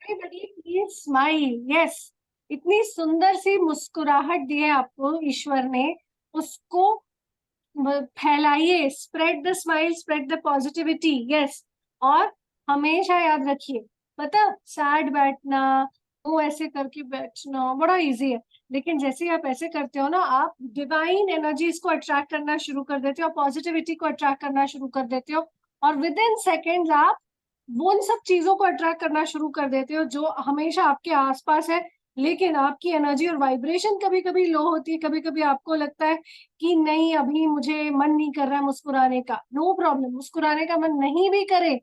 Everybody please smile. Yes, इतनी सुंदर सी मुस्कुराहट दी है आपको ईश्वर ने, उसको फैलाइए। Spread the smile, spread the positivity. Yes, और हमेशा याद रखिए, पता सैड बैठना, वो ऐसे करके बैठना बड़ा इजी है, लेकिन जैसे ही आप ऐसे करते हो ना, आप डिवाइन एनर्जीज को अट्रैक्ट करना शुरू कर देते हो, पॉजिटिविटी को अट्रैक्ट करना शुरू कर देते हो, और विद इन सेकेंड आप वो उन सब चीजों को अट्रैक्ट करना शुरू कर देते हो जो हमेशा आपके आसपास है। लेकिन आपकी एनर्जी और वाइब्रेशन कभी कभी लो होती है, कभी कभी आपको लगता है कि नहीं अभी मुझे मन नहीं कर रहा है मुस्कुराने का। नो प्रॉब्लम, मुस्कुराने का मन नहीं भी करे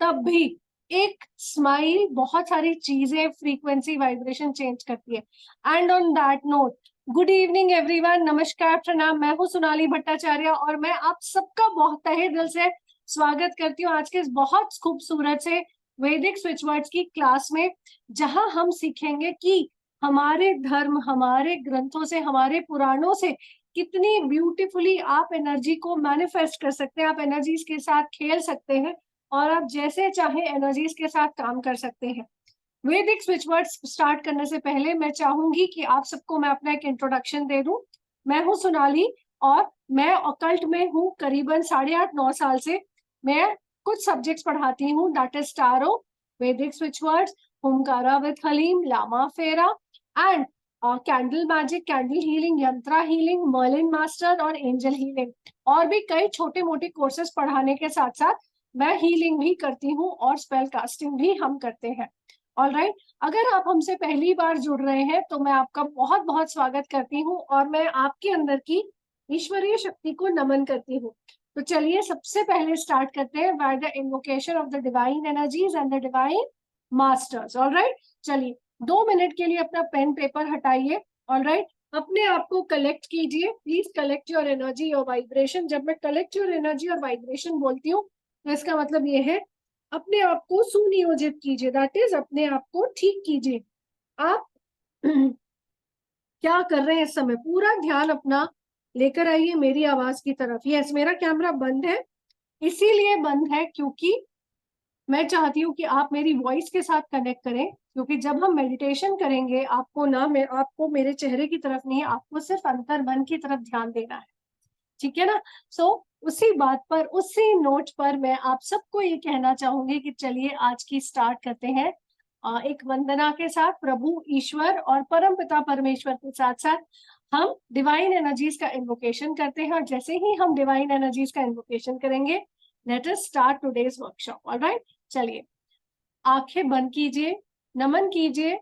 तब भी एक स्माइल बहुत सारी चीजें, फ्रीक्वेंसी, वाइब्रेशन चेंज करती है। And on that note, good evening everyone, नमस्कार, प्रणाम। मैं हूँ सोनाली भट्टाचार्य और मैं आप सबका बहुत तहे दिल से स्वागत करती हूँ आज के इस बहुत खूबसूरत से वैदिक स्विच वर्ड्स की क्लास में, जहां हम सीखेंगे कि हमारे धर्म, हमारे ग्रंथों से, हमारे पुराणों से कितनी ब्यूटीफुली आप एनर्जी को मैनिफेस्ट कर सकते हैं, आप एनर्जीज के साथ खेल सकते हैं और आप जैसे चाहे एनर्जीज के साथ काम कर सकते हैं। वैदिक स्विच वर्ड्स स्टार्ट करने से पहले मैं चाहूंगी कि आप सबको मैं अपना एक इंट्रोडक्शन दे दूं। मैं हूं सोनाली और मैं ऑकल्ट में हूं करीबन 8.5-9 साल से। मैं कुछ सब्जेक्ट्स पढ़ाती हूँ, that is tarot, Vedic switch words, हुमकारा विद हलीम, Lama Fera and candle magic, candle healing, yantra healing, Merlin master और एंजल हीलिंग, और भी कई छोटे मोटे कोर्सेज पढ़ाने के साथ साथ मैं हीलिंग भी करती हूँ और स्पेल कास्टिंग भी हम करते हैं। ऑल राइट, अगर आप हमसे पहली बार जुड़ रहे हैं तो मैं आपका बहुत बहुत स्वागत करती हूँ और मैं आपके अंदर की ईश्वरीय शक्ति को नमन करती हूँ। तो चलिए सबसे पहले स्टार्ट करते हैं by the invocation of the divine energies and the divine masters. All right, चलिए 2 मिनट के लिए अपना पेन पेपर हटाइए। ऑल राइट, अपने आप को कलेक्ट कीजिए, प्लीज कलेक्ट योर एनर्जी और वाइब्रेशन। जब मैं कलेक्ट योर एनर्जी और वाइब्रेशन बोलती हूँ तो इसका मतलब ये है अपने आप को सुनियोजित कीजिए, दैट इज अपने आप को ठीक कीजिए। आप क्या कर रहे हैं इस समय, पूरा ध्यान अपना लेकर आइए मेरी आवाज की तरफ। यस, मेरा कैमरा बंद है, इसीलिए बंद है क्योंकि मैं चाहती हूँ कि आप मेरी वॉइस के साथ कनेक्ट करें, क्योंकि जब हम मेडिटेशन करेंगे आपको ना आपको मेरे चेहरे की तरफ नहीं, आपको सिर्फ अंतर मन की तरफ ध्यान देना है, ठीक है ना। सो उसी बात पर, उसी नोट पर मैं आप सबको ये कहना चाहूंगी कि चलिए आज की स्टार्ट करते हैं एक वंदना के साथ। प्रभु ईश्वर और परम पिता परमेश्वर के साथ साथ हम डिवाइन एनर्जीज का इन्वोकेशन करते हैं, और जैसे ही हम डिवाइन एनर्जीज का इन्वोकेशन करेंगे, late us start today's workshop. Alright, चलिए आंखें बंद कीजिए, नमन कीजिए,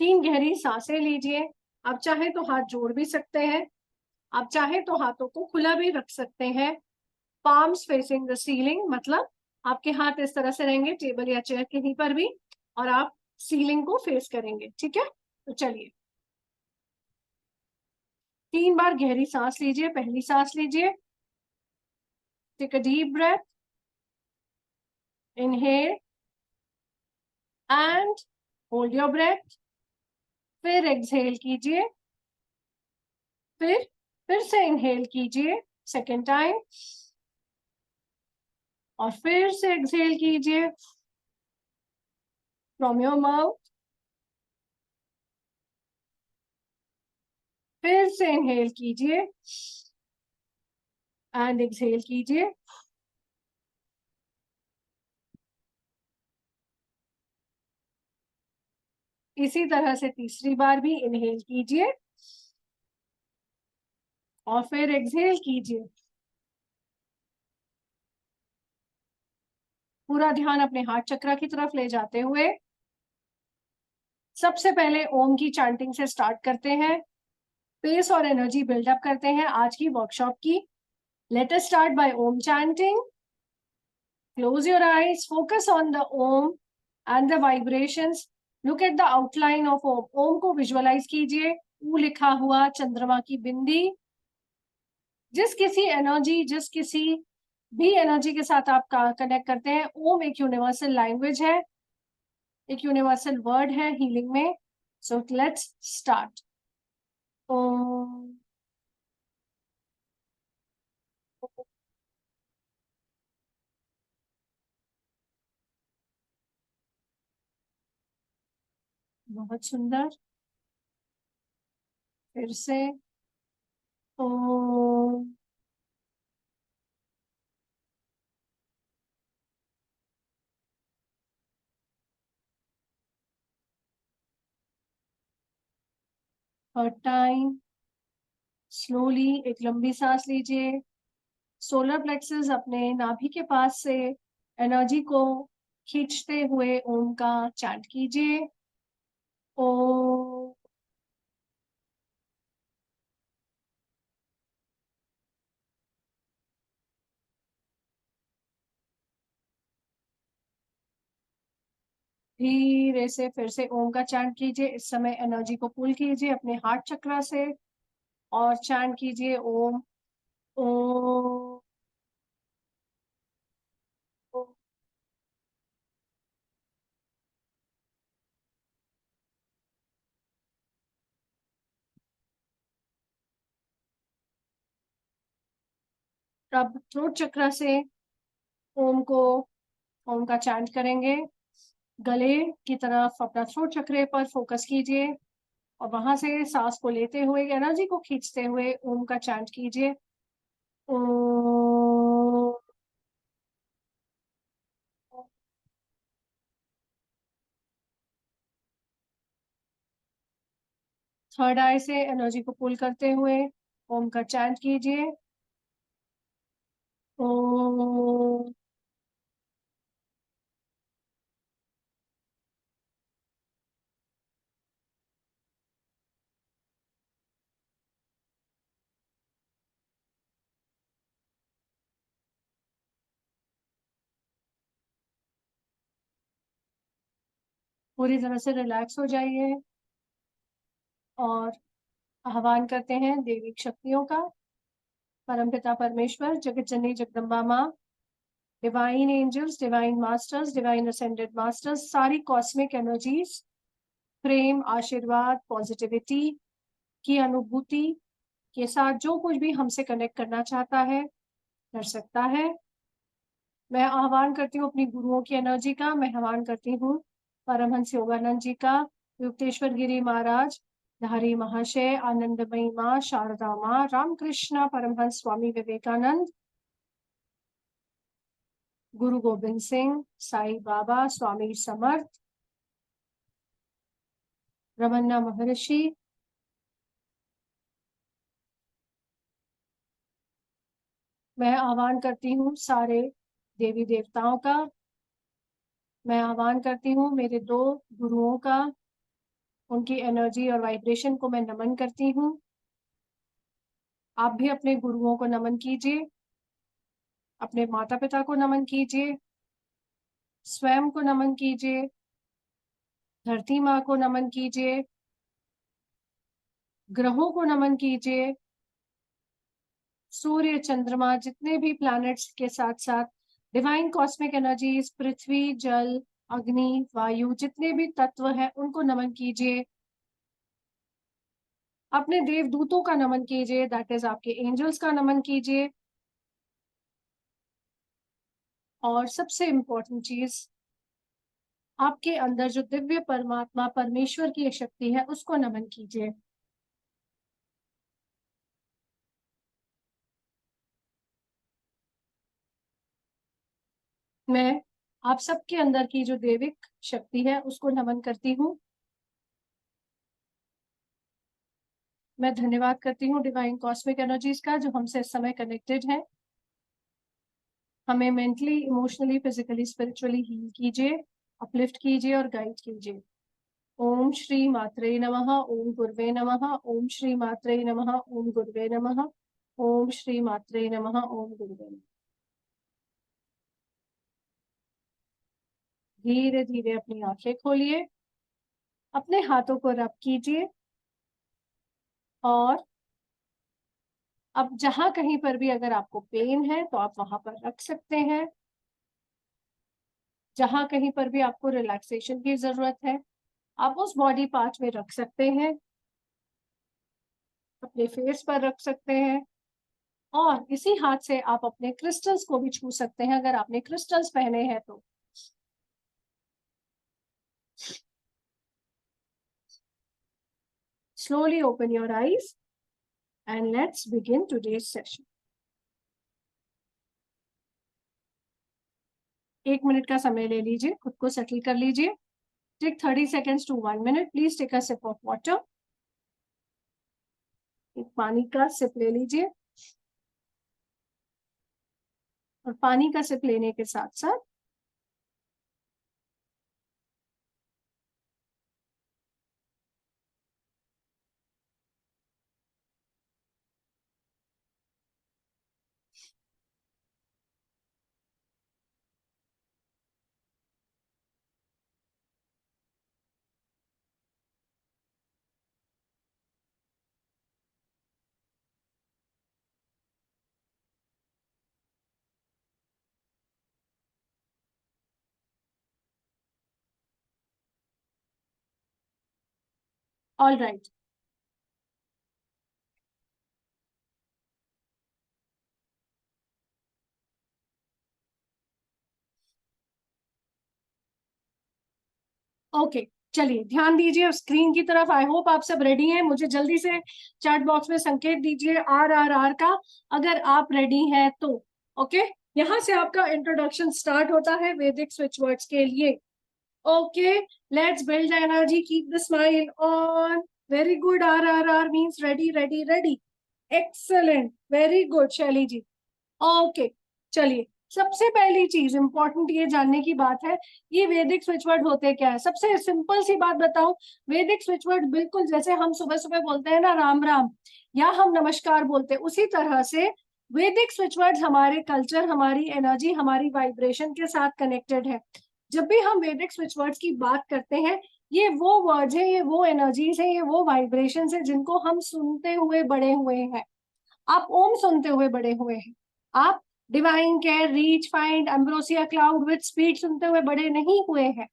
3 गहरी सांसें लीजिए। आप चाहे तो हाथ जोड़ भी सकते हैं, आप चाहे तो हाथों को खुला भी रख सकते हैं, पाम्स फेसिंग द सीलिंग, मतलब आपके हाथ इस तरह से रहेंगे टेबल या चेयर कहीं पर भी, और आप सीलिंग को फेस करेंगे, ठीक है। तो चलिए 3 बार गहरी सांस लीजिए। पहली सांस लीजिए, take a deep breath, inhale and hold your breath, फिर एक्सहेल कीजिए, फिर से इनहेल कीजिए सेकेंड टाइम, और फिर से एक्सहेल कीजिए फ्रॉम योर माउथ, फिर से इनहेल कीजिए एंड एक्सहेल कीजिए। इसी तरह से तीसरी बार भी इनहेल कीजिए और फिर एक्सहेल कीजिए। पूरा ध्यान अपने हार्ट चक्र की तरफ ले जाते हुए सबसे पहले ओम की चैंटिंग से स्टार्ट करते हैं, पेस और एनर्जी बिल्डअप करते हैं आज की वर्कशॉप की। Let us start by Om chanting. Close your eyes, focus on the Om and the vibrations, look at the outline of Om. Om को विजुअलाइज कीजिए, ऊ लिखा हुआ चंद्रमा की बिंदी। जिस किसी भी एनर्जी के साथ आप कनेक्ट करते हैं, ओम एक यूनिवर्सल लैंग्वेज है, एक यूनिवर्सल वर्ड है हीलिंग में। So let's start. ओम बहुत सुंदर। फिर से ओ। और टाइम। स्लोली एक लंबी सांस लीजिए। सोलर प्लेक्सस अपने नाभि के पास से एनर्जी को खींचते हुए ओम का चैंट कीजिए। ओ। धीरे से फिर से ओम का चैंट कीजिए। इस समय एनर्जी को पुल कीजिए अपने हार्ट चक्रा से और चैंट कीजिए ओम। ओम। अब थ्रोट चक्रा से ओम को ओम का चैंट करेंगे। गले की तरफ अपना थ्रोट चक्रे पर फोकस कीजिए और वहां से सांस को लेते हुए एनर्जी को खींचते हुए ओम का चैंट कीजिए। ओम। थर्ड आई से एनर्जी को पुल करते हुए ओम का चैंट कीजिए। ओम। पूरी तरह से रिलैक्स हो जाइए और आह्वान करते हैं देवी शक्तियों का। परमपिता परमेश्वर, जगत जननी जगदम्बा माँ, divine angels, divine masters, divine ascended masters, सारी कॉस्मिक एनर्जीज, प्रेम, आशीर्वाद, पॉजिटिविटी की अनुभूति के साथ जो कुछ भी हमसे कनेक्ट करना चाहता है कर सकता है। मैं आह्वान करती हूँ अपनी गुरुओं की एनर्जी का। मैं आह्वान करती हूँ परमहंस योगानंद जी का, युक्तेश्वर गिरी महाराज, धारी महाशय, आनंदमयी माँ, शारदा माँ, रामकृष्ण परमहंस स्वामी विवेकानंद, गुरु गोविंद सिंह, साई बाबा, स्वामी समर्थ, रमन्ना महर्षि। मैं आह्वान करती हूँ सारे देवी देवताओं का। मैं आह्वान करती हूँ मेरे दो गुरुओं का। उनकी एनर्जी और वाइब्रेशन को मैं नमन करती हूँ। आप भी अपने गुरुओं को नमन कीजिए, अपने माता पिता को नमन कीजिए, स्वयं को नमन कीजिए, धरती माँ को नमन कीजिए, ग्रहों को नमन कीजिए, सूर्य, चंद्रमा, जितने भी प्लैनेट्स के साथ साथ डिवाइन कॉस्मिक एनर्जीज, पृथ्वी, जल, अग्नि, वायु, जितने भी तत्व हैं उनको नमन कीजिए। अपने देवदूतों का नमन कीजिए, दैट इज आपके एंजल्स का नमन कीजिए। और सबसे इंपॉर्टेंट चीज, आपके अंदर जो दिव्य परमात्मा परमेश्वर की शक्ति है उसको नमन कीजिए। मैं आप सबके अंदर की जो देविक शक्ति है उसको नमन करती हूँ। मैं धन्यवाद करती हूँ डिवाइन कॉस्मिक एनर्जीज का जो हमसे इस समय कनेक्टेड है। हमें mentally, emotionally, physically, spiritually heal कीजिए, अपलिफ्ट कीजिए और गाइड कीजिए। ओम श्री मात्रे नमः, ओम गुरुवे नमः, ओम श्री मात्रे नमः, ओम गुरुवे नमः, ओम श्री मात्रे नमः, ओम गुरुवे नमः। धीरे धीरे अपनी आंखें खोलिए, अपने हाथों को रब कीजिए और अब जहां कहीं पर भी अगर आपको पेन है तो आप वहां पर रख सकते हैं। जहां कहीं पर भी आपको रिलैक्सेशन की जरूरत है आप उस बॉडी पार्ट में रख सकते हैं। अपने फेस पर रख सकते हैं और इसी हाथ से आप अपने क्रिस्टल्स को भी छू सकते हैं अगर आपने क्रिस्टल्स पहने हैं तो। Slowly open your eyes and let's begin today's session. 1 minute का समय ले लीजिए, खुद को सेटल कर लीजिए. Take 30 seconds to 1 minute. Please take a sip of water. एक पानी का सिप ले लीजिए. और पानी का सिप लेने के साथ साथ ऑल राइट. ओके, चलिए ध्यान दीजिए स्क्रीन की तरफ. आई होप आप सब रेडी हैं. मुझे जल्दी से चैट बॉक्स में संकेत दीजिए RRR का, अगर आप रेडी हैं तो. ओके, यहाँ से आपका इंट्रोडक्शन स्टार्ट होता है वैदिक स्विच वर्ड्स के लिए. Okay, let's build energy, keep the smile on. Very good. RRR means ready ready ready. Excellent, very good शैली जी. ओके, चलिए सबसे पहली चीज इंपॉर्टेंट ये जानने की बात है, ये वैदिक स्विच वर्ड होते क्या है. सबसे सिंपल सी बात बताऊं, वैदिक स्विच वर्ड बिल्कुल जैसे हम सुबह सुबह बोलते हैं ना राम राम, या हम नमस्कार बोलते हैं, उसी तरह से वैदिक स्विच वर्ड हमारे कल्चर, हमारी एनर्जी, हमारी वाइब्रेशन के साथ कनेक्टेड है. जब भी हम वैदिक स्विच वर्ड्स की बात करते हैं, ये वो वर्ड्स है, ये वो एनर्जीज है, ये वो वाइब्रेशन है जिनको हम सुनते हुए बड़े हुए हैं. आप ओम सुनते हुए बड़े हुए हैं. आप divine care, reach, find, ambrosia cloud with speed सुनते हुए बड़े नहीं हुए हैं.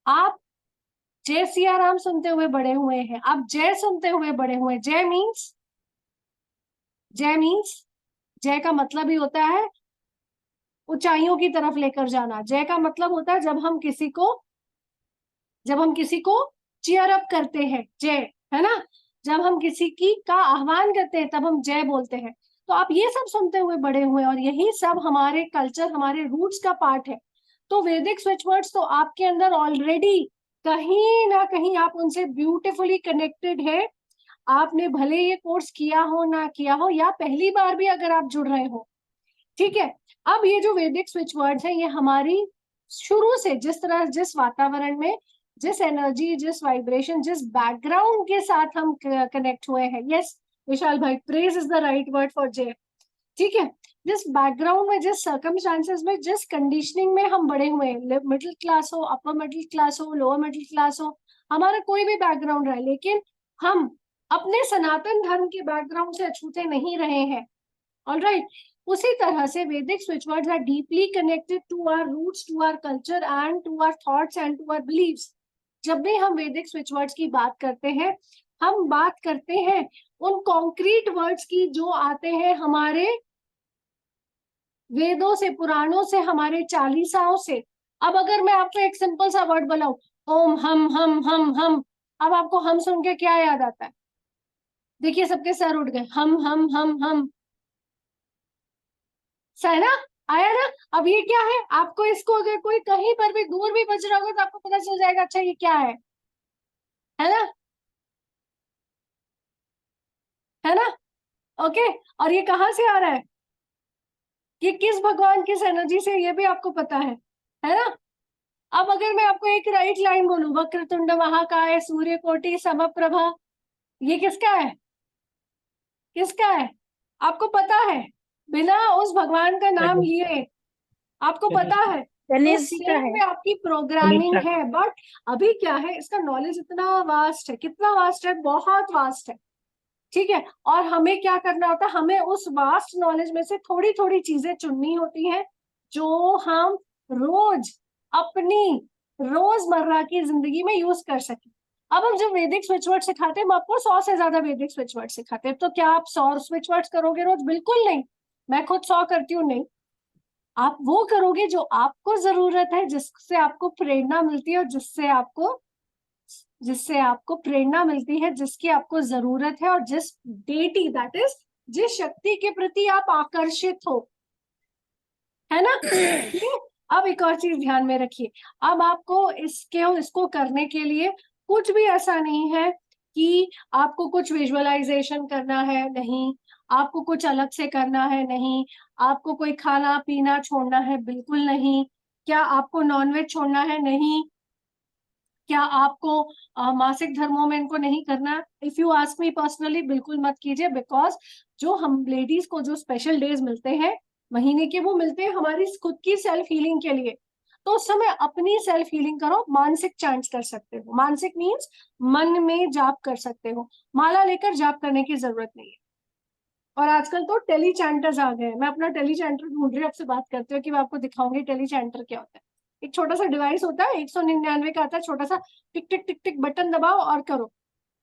आप जय सिया राम सुनते हुए बड़े हुए हैं. आप जय सुनते हुए बड़े हुए. जय मीन्स, जय मीन्स, जय का मतलब ही होता है ऊंचाइयों की तरफ लेकर जाना. जय का मतलब होता है जब हम किसी को चीयर अप करते हैं, जय, है ना. जब हम किसी की का आह्वान करते हैं तब हम जय बोलते हैं. तो आप ये सब सुनते हुए बड़े हुए और यही सब हमारे कल्चर, हमारे रूट्स का पार्ट है. तो वैदिक स्विच वर्ड्स तो आपके अंदर ऑलरेडी कहीं ना कहीं आप उनसे ब्यूटिफुली कनेक्टेड है. आपने भले ये कोर्स किया हो ना किया हो, या पहली बार भी अगर आप जुड़ रहे हो, ठीक है. अब ये जो वैदिक स्विच वर्ड्स है, ये हमारी शुरू से जिस तरह, जिस वातावरण में, जिस एनर्जी, जिस वाइब्रेशन, जिस बैकग्राउंड के साथ हम कनेक्ट हुए हैं. यस विशाल भाई, praise is the right word for जय. ठीक है, जिस बैकग्राउंड में, जिस सर्कमस्टांसेस में, जिस कंडीशनिंग में हम बड़े हुए, मिडिल क्लास हो, अपर मिडिल क्लास हो, लोअर मिडिल क्लास हो, हमारा कोई भी बैकग्राउंड रहे, लेकिन हम अपने सनातन धर्म के बैकग्राउंड से अछूते नहीं रहे हैं. ऑलराइट. उसी तरह से वैदिक switch words are deeply connected to our roots, to our culture and to our thoughts and to our beliefs. जब भी हम वैदिक स्विच वर्ड्स की बात करते हैं, हम बात करते हैं उन कॉन्क्रीट वर्ड्स की जो आते हैं हमारे वेदों से, पुराणों से, हमारे चालीसाओं से. अब अगर मैं आपको एक सिंपल सा वर्ड बोलाऊं, ओम हम, अब आपको हम सुन के क्या याद आता है? देखिए सबके सर उठ गए. हम है ना, आया ना. अब ये क्या है, आपको इसको अगर कोई कहीं पर भी दूर भी बज रहा होगा तो आपको पता चल जाएगा, अच्छा ये क्या है ना, है ना. ओके, और ये कहाँ से आ रहा है, ये किस भगवान, किस एनर्जी से, ये भी आपको पता है ना. अब अगर मैं आपको एक राइट लाइन बोलूं, वक्रतुंड महाकाय सूर्यकोटि समप्रभा, ये किसका है, किसका है, आपको पता है, बिना उस भगवान का नाम लिए आपको पता है. तो सेम में आपकी प्रोग्रामिंग है. बट अभी क्या है, इसका नॉलेज इतना वास्ट है. कितना वास्ट है, बहुत वास्ट है. ठीक है, और हमें क्या करना होता है, हमें उस वास्ट नॉलेज में से थोड़ी थोड़ी चीजें चुननी होती हैं जो हम रोज अपनी रोजमर्रा की जिंदगी में यूज कर सके. अब हम जब वैदिक स्विच वर्ड सिखाते हैं, हम आपको 100 से ज्यादा वैदिक स्विच वर्ड सिखाते हैं. तो क्या आप 100 स्विच वर्ड्स करोगे रोज? बिल्कुल नहीं. मैं खुद 100 करती हूँ, नहीं. आप वो करोगे जो आपको जरूरत है, जिससे आपको प्रेरणा मिलती है और जिससे आपको जिससे आपको प्रेरणा मिलती है, जिसकी आपको जरूरत है, और जिस डेटी दैट इज जिस शक्ति के प्रति आप आकर्षित हो, है ना। ठीक है। अब एक और चीज ध्यान में रखिए, अब आपको इसको करने के लिए कुछ भी ऐसा नहीं है कि आपको कुछ विजुअलाइजेशन करना है, नहीं। आपको कुछ अलग से करना है, नहीं। आपको कोई खाना पीना छोड़ना है, बिल्कुल नहीं। क्या आपको नॉनवेज छोड़ना है? नहीं। क्या आपको मासिक धर्मों में इनको नहीं करना? If you ask me personally, बिल्कुल मत कीजिए, बिकॉज जो हम लेडीज को जो स्पेशल डेज मिलते हैं महीने के, वो मिलते हैं हमारी खुद की सेल्फ हीलिंग के लिए। तो उस समय अपनी सेल्फ हीलिंग करो। मानसिक चांट्स कर सकते हो, मानसिक मीन्स मन में जाप कर सकते हो, माला लेकर जाप करने की जरूरत नहीं है। और आजकल तो टेली चैंटर्स आ गए हैं। मैं अपना टेली चैंटर ढूंढ रही हूँ, आपसे बात करते हो कि मैं आपको दिखाऊंगी टेली चैंटर क्या होता है। एक छोटा सा डिवाइस होता है, 199 का आता है, छोटा सा, टिक टिक टिक टिक बटन दबाओ और करो।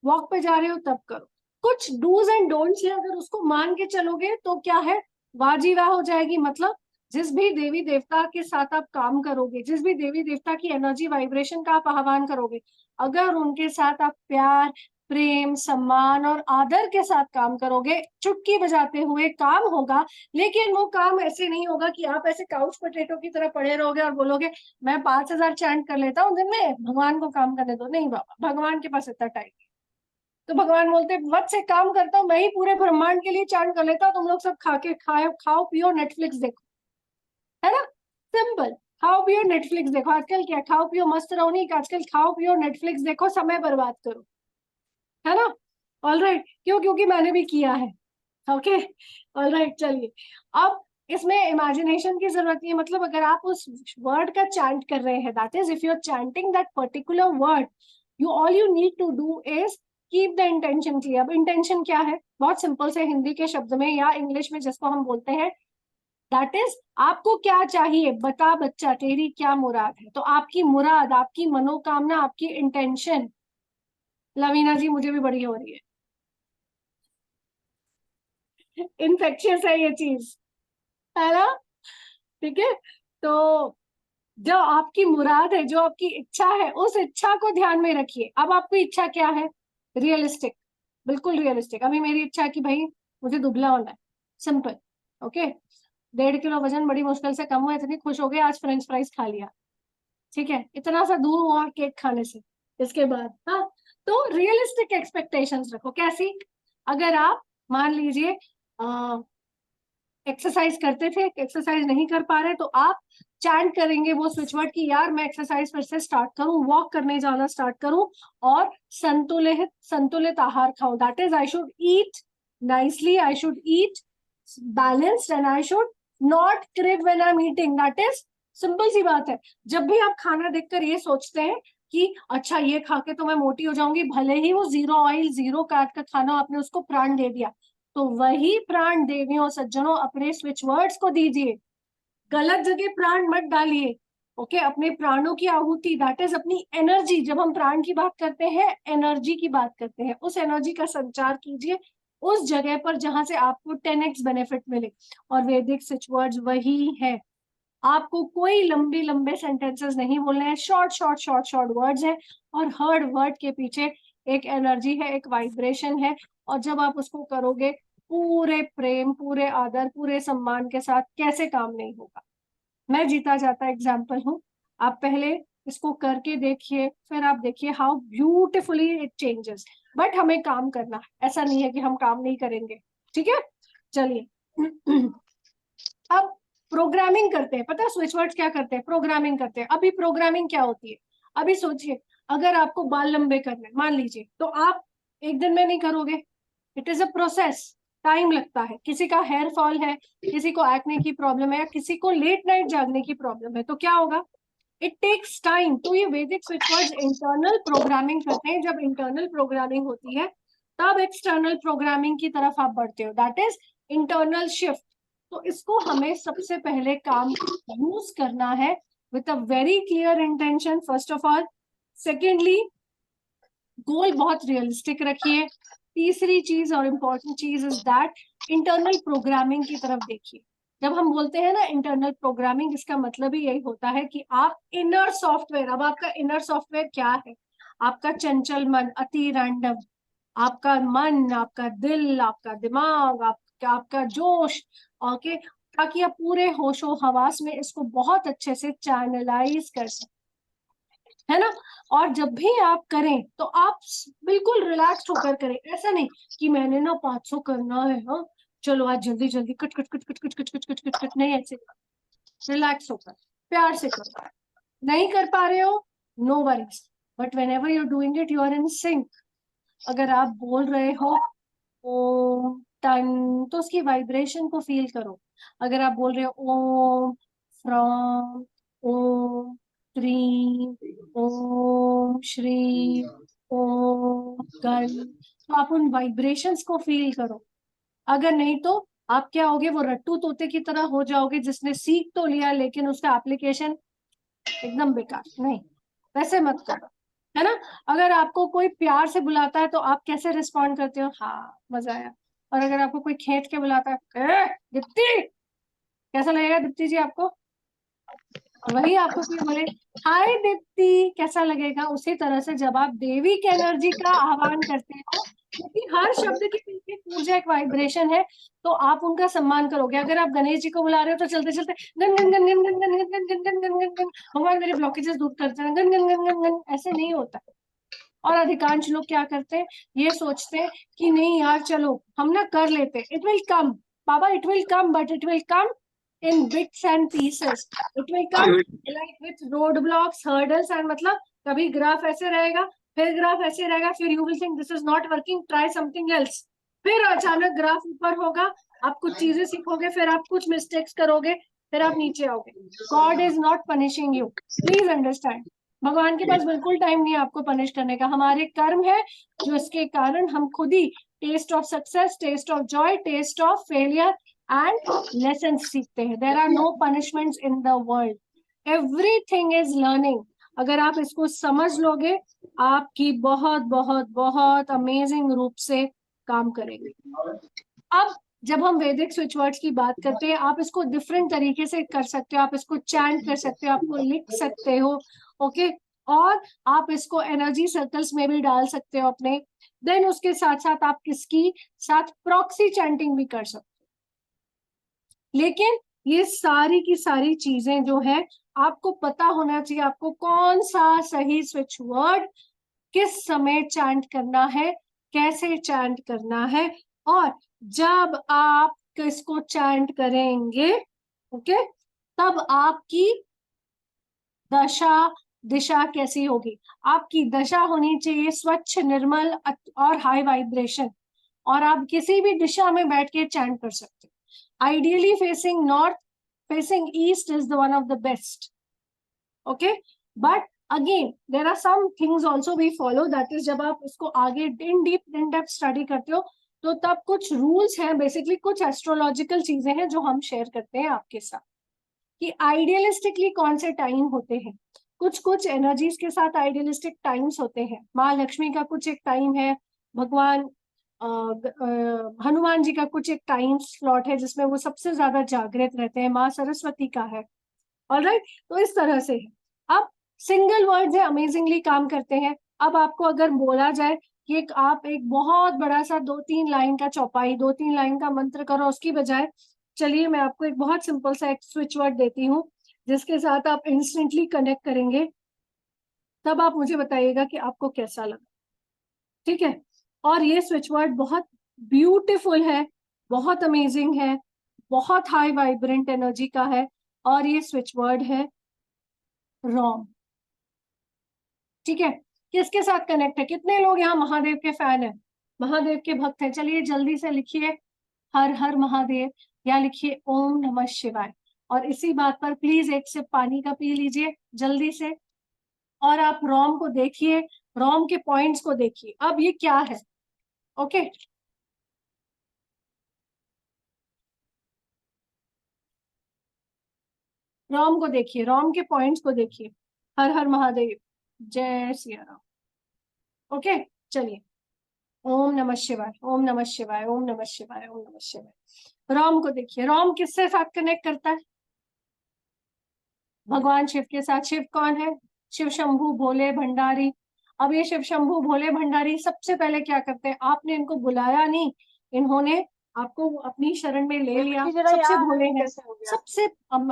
वॉक पे जा रहे हो तब करो। कुछ डूज एंड डोंट्स है, अगर उसको मान के चलोगे तो क्या है, वाजी वाह हो जाएगी। मतलब जिस भी देवी देवता के साथ आप काम करोगे, जिस भी देवी देवता की एनर्जी वाइब्रेशन का आप आह्वान करोगे, अगर उनके साथ आप प्यार, प्रेम, सम्मान और आदर के साथ काम करोगे, चुटकी बजाते हुए काम होगा। लेकिन वो काम ऐसे नहीं होगा कि आप ऐसे काउच पोटैटो की तरह पड़े रहोगे और बोलोगे मैं 5,000 चैंट कर लेता हूँ दिन में, भगवान को काम करने दो। नहीं बाबा, भगवान के पास इतना टाइम। तो भगवान बोलते वत से काम करता हूँ, मैं ही पूरे ब्रह्मांड के लिए चांट कर लेता हूँ, तुम लोग सब खा के खाओ पियो नेटफ्लिक्स देखो, है ना। सिंपल। खाओ पियो नेटफ्लिक्स देखो। आजकल क्या, खाओ पियो मस्त रहो नहीं, आजकल खाओ पियो नेटफ्लिक्स देखो, समय बर्बाद करो, है ना। ऑल राइट, क्यों? क्योंकि मैंने भी किया है। ओके, ऑल राइट, चलिए। अब इसमें इमेजिनेशन की जरूरत नहीं है। मतलब अगर आप उस वर्ड का चैंट कर रहे हैं, that is if you are chanting that particular word, all you need to do is keep the intention clear. अब इंटेंशन क्या है? बहुत सिंपल से हिंदी के शब्द में या इंग्लिश में जिसको हम बोलते हैं, दैट इज आपको क्या चाहिए, बता बच्चा तेरी क्या मुराद है। तो आपकी मुराद, आपकी मनोकामना, आपकी इंटेंशन। लवीना जी मुझे भी बड़ी हो रही है, इन्फेक्शियस है ये चीज, है ना। ठीक है। तो जो आपकी मुराद है, जो आपकी इच्छा है, उस इच्छा को ध्यान में रखिए। अब आपकी इच्छा क्या है? रियलिस्टिक, बिल्कुल रियलिस्टिक। अभी मेरी इच्छा है कि भाई मुझे दुबला होना है, सिंपल। ओके, 1.5 किलो वजन बड़ी मुश्किल से कम हुआ, इतनी खुश हो गई आज फ्रेंच फ्राइज खा लिया। ठीक है, इतना सा दूर हुआ केक खाने से। इसके बाद हाँ, तो रियलिस्टिक एक्सपेक्टेशंस रखो। कैसी? अगर आप मान लीजिए एक्सरसाइज करते थे, एक्सरसाइज नहीं कर पा रहे, तो आप चैंट करेंगे वो स्विच वर्ड की यार मैं एक्सरसाइज फिर से स्टार्ट करूं, वॉक करने जाना स्टार्ट करूं, और संतुलित संतुलित आहार खाऊं। That is I should eat nicely, I should eat balanced, and I should not crave when I am eating. That is simple सी बात है। जब भी आप खाना देखकर ये सोचते हैं कि अच्छा ये खा के तो मैं मोटी हो जाऊंगी, भले ही वो 0 ऑयल 0 कार्ब का खाना, आपने उसको प्राण दे दिया, तो वही प्राण देवियों सज्जनों अपने स्विच वर्ड्स को दीजिए। गलत जगह प्राण मत डालिए। ओके, अपने प्राणों की आहुति, दैट इज अपनी एनर्जी। जब हम प्राण की बात करते हैं, एनर्जी की बात करते हैं, उस एनर्जी का संचार कीजिए उस जगह पर जहां से आपको 10x बेनिफिट मिले। और वैदिक स्विच वर्ड्स वही है। आपको कोई लंबे लंबे सेंटेंसेस नहीं बोलने हैं, short short short short words हैं, और हर वर्ड के पीछे एक एनर्जी है, एक वाइब्रेशन है। और जब आप उसको करोगे पूरे प्रेम, पूरे आदर, पूरे सम्मान के साथ, कैसे काम नहीं होगा। मैं जीता जाता एग्जाम्पल हूँ। आप पहले इसको करके देखिए, फिर आप देखिए how beautifully it changes. But हमें काम करना है, ऐसा नहीं है कि हम काम नहीं करेंगे। ठीक है, चलिए। अब प्रोग्रामिंग करते हैं। पता है स्विच वर्ड्स क्या करते हैं? प्रोग्रामिंग करते हैं। अभी प्रोग्रामिंग क्या होती है? अभी सोचिए, अगर आपको बाल लंबे करने मान लीजिए, तो आप एक दिन में नहीं करोगे। It is a process, time लगता है। किसी का हेयर फॉल है, किसी को एक्ने की प्रॉब्लम है, या किसी को लेट नाइट जागने की प्रॉब्लम है, तो क्या होगा? It takes time. तो ये वैदिक स्विच वर्ड्स इंटरनल प्रोग्रामिंग करते हैं। जब इंटरनल प्रोग्रामिंग होती है, तब एक्सटर्नल प्रोग्रामिंग की तरफ आप बढ़ते हो, दैट इज इंटरनल शिफ्ट। तो इसको हमें सबसे पहले काम यूज करना है with a very clear intention, first of all. Secondly, goal बहुत रियलिस्टिक रखिए। तीसरी चीज और इम्पोर्टेंट चीज इज दैट इंटरनल प्रोग्रामिंग की तरफ देखिए। जब हम बोलते हैं ना इंटरनल प्रोग्रामिंग, इसका मतलब ही यही होता है कि आप इनर सॉफ्टवेयर, अब आपका इनर सॉफ्टवेयर क्या है? आपका चंचल मन, अति रैंडम, आपका मन, आपका दिल, आपका दिमाग, आपका जोश, ओके, ताकि आप पूरे होशो हवास में इसको बहुत अच्छे से चैनलाइज कर सकें, है ना। और जब भी आप करें तो आप बिल्कुल रिलैक्स होकर करें, ऐसा नहीं कि मैंने ना 500 करना है, हाँ चलो आज जल्दी जल्दी cut cut cut cut cut cut cut cut cut cut, नहीं, ऐसे रिलैक्स होकर प्यार से करो। नहीं कर पा रहे हो, no worries, but whenever you're doing it you are in sync. अगर आप बोल रहे हो ओम टन, तो उसकी वाइब्रेशन को फील करो। अगर आप बोल रहे हो ओम फ्रॉम, ओम ट्री, ओम श्री, ओम गण, तो आप उन वाइब्रेशंस को फील करो। अगर नहीं तो आप क्या होगे, वो रट्टू तोते की तरह हो जाओगे जिसने सीख तो लिया लेकिन उसका एप्लीकेशन एकदम बेकार। नहीं, वैसे मत करो, है ना। अगर आपको कोई प्यार से बुलाता है तो आप कैसे रिस्पॉन्ड करते हो, हाँ मजा आया। और अगर आपको कोई खींच के बुलाता है, दीप्ति, कैसा लगेगा दीप्ति जी आपको? वही आपको कोई बोले हाय दीप्ति, कैसा लगेगा? उसी तरह से जब आप देवी की एनर्जी का आह्वान करते हो, क्योंकि हर शब्द के पीछे एक ऊर्जा, एक वाइब्रेशन है, तो आप उनका सम्मान करोगे। अगर आप गणेश जी को बुला रहे हो तो चलते चलते gun gun gun gun gun gun gun gun gun gun gun gun, भगवान मेरे ब्लॉकेजेस दूर करते हैं, gun gun gun gun gun, ऐसे नहीं होता। और अधिकांश लोग क्या करते हैं, ये सोचते हैं कि नहीं यार चलो हम ना कर लेते, it will come Baba, it will come, but it will come in bits and pieces, it will come like with road blocks, hurdles, and मतलब कभी ग्राफ ऐसे रहेगा, फिर ग्राफ ऐसे रहेगा, फिर you will think this is not working, try something else, फिर अचानक ग्राफ ऊपर होगा, आप कुछ चीजें सीखोगे, फिर आप कुछ मिस्टेक्स करोगे, फिर आप नीचे आओगे। God is not punishing you, please understand. भगवान के पास बिल्कुल टाइम नहीं है आपको पनिश करने का, हमारे कर्म है जो इसके कारण हम खुद ही test of success, test of joy, test of failure and lesson सीखते हैं। There are no punishments in the world, everything is learning. अगर आप इसको समझ लोगे, आपकी बहुत बहुत बहुत अमेजिंग रूप से काम करेंगे। अब जब हम वैदिक स्विच वर्ड्स की बात करते हैं, आप इसको डिफरेंट तरीके से कर सकते हो, आप इसको चैंट कर सकते हो, आपको लिख सकते हो, ओके, और आप इसको एनर्जी सर्कल्स में भी डाल सकते हो अपने। देन उसके साथ साथ आप किसकी साथ प्रॉक्सी चैंटिंग भी कर सकते हो। लेकिन ये सारी की सारी चीजें जो है, आपको पता होना चाहिए आपको कौन सा सही स्विच वर्ड किस समय चैंट करना है, कैसे चैंट करना है, और जब आप इसको चैंट करेंगे, ओके, तब आपकी दशा दिशा कैसी होगी। आपकी दशा होनी चाहिए स्वच्छ, निर्मल और हाई वाइब्रेशन, और आप किसी भी दिशा में बैठ के चैंट कर सकते हो। Ideally facing north, facing east is the one of the best, okay. But again there are some things also we follow, that is जब आप इसको आगे इन डेप्थ स्टडी करते हो, तो तब कुछ रूल्स हैं, बेसिकली कुछ एस्ट्रोलॉजिकल चीजें हैं जो हम शेयर करते हैं आपके साथ, कि आइडियलिस्टिकली कौन से टाइम होते हैं। कुछ कुछ एनर्जीज के साथ आइडियलिस्टिक टाइम्स होते हैं। माँ लक्ष्मी का कुछ एक टाइम है, भगवान हनुमान जी का कुछ एक टाइम स्लॉट है जिसमें वो सबसे ज्यादा जागृत रहते हैं, माँ सरस्वती का है, ऑलराइट। तो इस तरह से है। अब सिंगल वर्ड्स है, अमेजिंगली काम करते हैं। अब आपको अगर बोला जाए कि आप एक बहुत बड़ा सा 2-3 लाइन का चौपाई, 2-3 लाइन का मंत्र करो, उसकी बजाय चलिए मैं आपको एक बहुत सिंपल सा एक स्विच वर्ड देती हूँ जिसके साथ आप इंस्टेंटली कनेक्ट करेंगे, तब आप मुझे बताइएगा कि आपको कैसा लगा, ठीक है। और ये स्विच वर्ड बहुत ब्यूटीफुल है, बहुत अमेजिंग है, बहुत हाई वाइब्रेंट एनर्जी का है, और ये स्विच वर्ड है रॉम, ठीक है। किसके साथ कनेक्ट है, कितने लोग यहाँ महादेव के फैन है, महादेव के भक्त हैं? चलिए जल्दी से लिखिए हर हर महादेव, या लिखिए ओम नमः शिवाय। और इसी बात पर प्लीज एक सिप पानी का पी लीजिए जल्दी से, और आप रोम को देखिए, रोम के पॉइंट्स को देखिए। अब ये क्या है, ओके, रोम को देखिए, रोम के पॉइंट्स को देखिए। हर हर महादेव, जय सिया राम, ओके। चलिए, ओम नमः शिवाय, ओम नमः शिवाय, ओम नमः शिवाय, ओम नमः शिवाय। राम को देखिए, राम किससे साथ कनेक्ट करता है? भगवान शिव के साथ। शिव कौन है? शिव शंभु, भोले भंडारी, अब ये शिव शंभू भोले भंडारी सबसे पहले क्या करते हैं, आपने इनको बुलाया नहीं, इन्होंने आपको अपनी शरण में ले लिया, सबसे भोले हैं, सबसे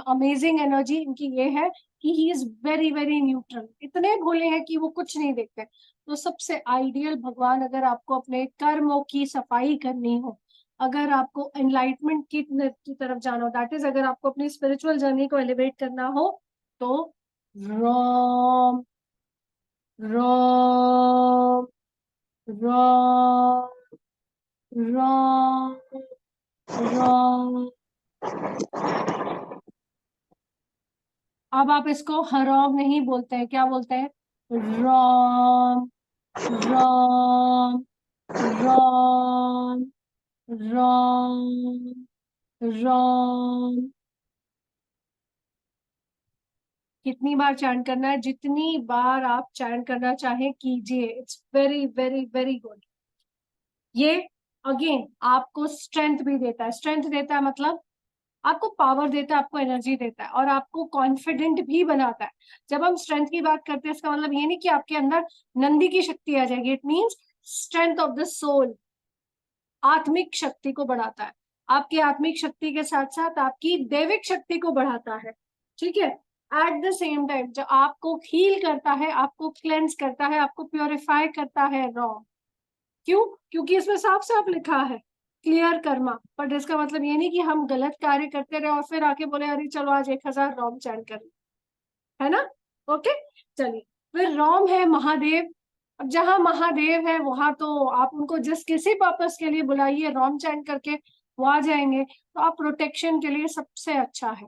अमेजिंग एनर्जी इनकी ये है कि he is very very neutral, इतने भोले हैं कि वो कुछ नहीं देखते। तो सबसे आइडियल भगवान, अगर आपको अपने कर्मों की सफाई करनी हो, अगर आपको एनलाइटमेंट की तरफ जाना हो, दैट इज अगर आपको अपनी स्पिरिचुअल जर्नी को एलिवेट करना हो, तो राम राम राम राम राम। अब आप इसको हराम नहीं बोलते हैं, क्या बोलते हैं, राम राम राम राम राम। कितनी बार चैंट करना है, जितनी बार आप चैंट करना चाहें कीजिए, it's very very very good. ये अगेन आपको स्ट्रेंथ भी देता है, स्ट्रेंथ देता है मतलब आपको पावर देता है, आपको एनर्जी देता है, और आपको कॉन्फिडेंट भी बनाता है। जब हम स्ट्रेंथ की बात करते हैं, इसका मतलब ये नहीं कि आपके अंदर नंदी की शक्ति आ जाएगी, it means strength of the soul, आत्मिक शक्ति को बढ़ाता है, आपकी आत्मिक शक्ति के साथ साथ आपकी दैविक शक्ति को बढ़ाता है, ठीक है। एट द सेम टाइम जो आपको हील करता है, आपको क्लेंस करता है, आपको प्योरीफाई करता है रॉ। क्यों? क्योंकि इसमें साफ साफ लिखा है क्लियर कर्मा, बट इसका मतलब ये नहीं कि हम गलत कार्य करते रहे और फिर आके बोले अरे चलो आज 1000 रोम चैंट कर, है ना। ओके, चलिए। फिर रोम है महादेव। अब जहां महादेव है वहां तो आप उनको जिस किसी पर्पस के लिए बुलाइए, रोम चैंट करके वो आ जाएंगे। तो आप प्रोटेक्शन के लिए सबसे अच्छा है।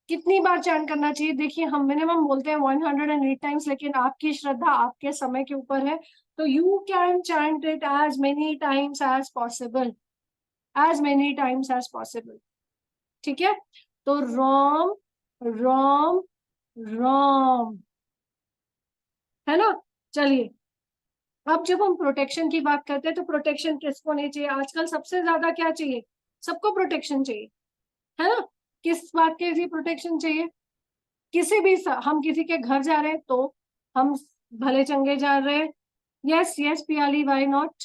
कितनी बार चैंट करना चाहिए, देखिए हम मिनिमम बोलते हैं 108 टाइम्स, लेकिन आपकी श्रद्धा आपके समय के ऊपर है, तो you can chant it as many times as possible, as many times as possible, ठीक है। तो रोम रोम रोम, है ना। चलिए, अब जब हम प्रोटेक्शन की बात करते हैं तो प्रोटेक्शन किसको नहीं चाहिए, आजकल सबसे ज्यादा क्या चाहिए, सबको प्रोटेक्शन चाहिए, है ना। किस बात के लिए प्रोटेक्शन चाहिए, किसी भी हम किसी के घर जा रहे हैं तो हम भले चंगे जा रहे हैं, yes yes Piyali why not,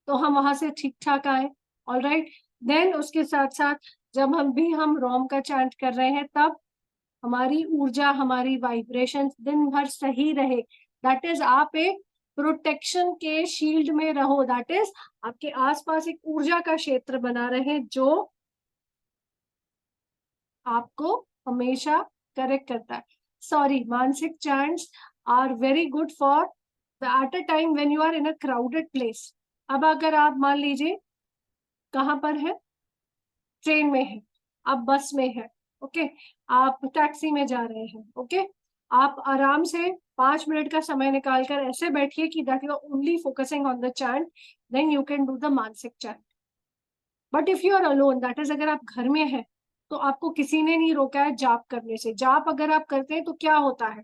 तो हम वहां से ठीक ठाक आए, ऑल राइट। देन उसके साथ साथ जब हम रोम का चैंट कर रहे हैं, तब हमारी ऊर्जा, हमारी वाइब्रेशन दिन भर सही रहे, दैट इज आप एक प्रोटेक्शन के शील्ड में रहो, दैट इज आपके आसपास एक ऊर्जा का क्षेत्र बना रहे जो आपको हमेशा करेक्ट करता है। सॉरी, मानसिक chants are very good for at a time when you are in a crowded place. अब अगर आप मान लीजिए कहाँ पर है, ट्रेन में है, आप बस में है, ओके, आप टैक्सी में जा रहे हैं, ओके, आप आराम से 5 मिनट का समय निकालकर ऐसे बैठिए कि that you are only focusing on the chant, then you can do the मानसिक chant. But if you are alone, that is अगर आप घर में हैं, तो आपको किसी ने नहीं रोका है जाप करने से। जाप अगर आप करते हैं तो क्या होता है,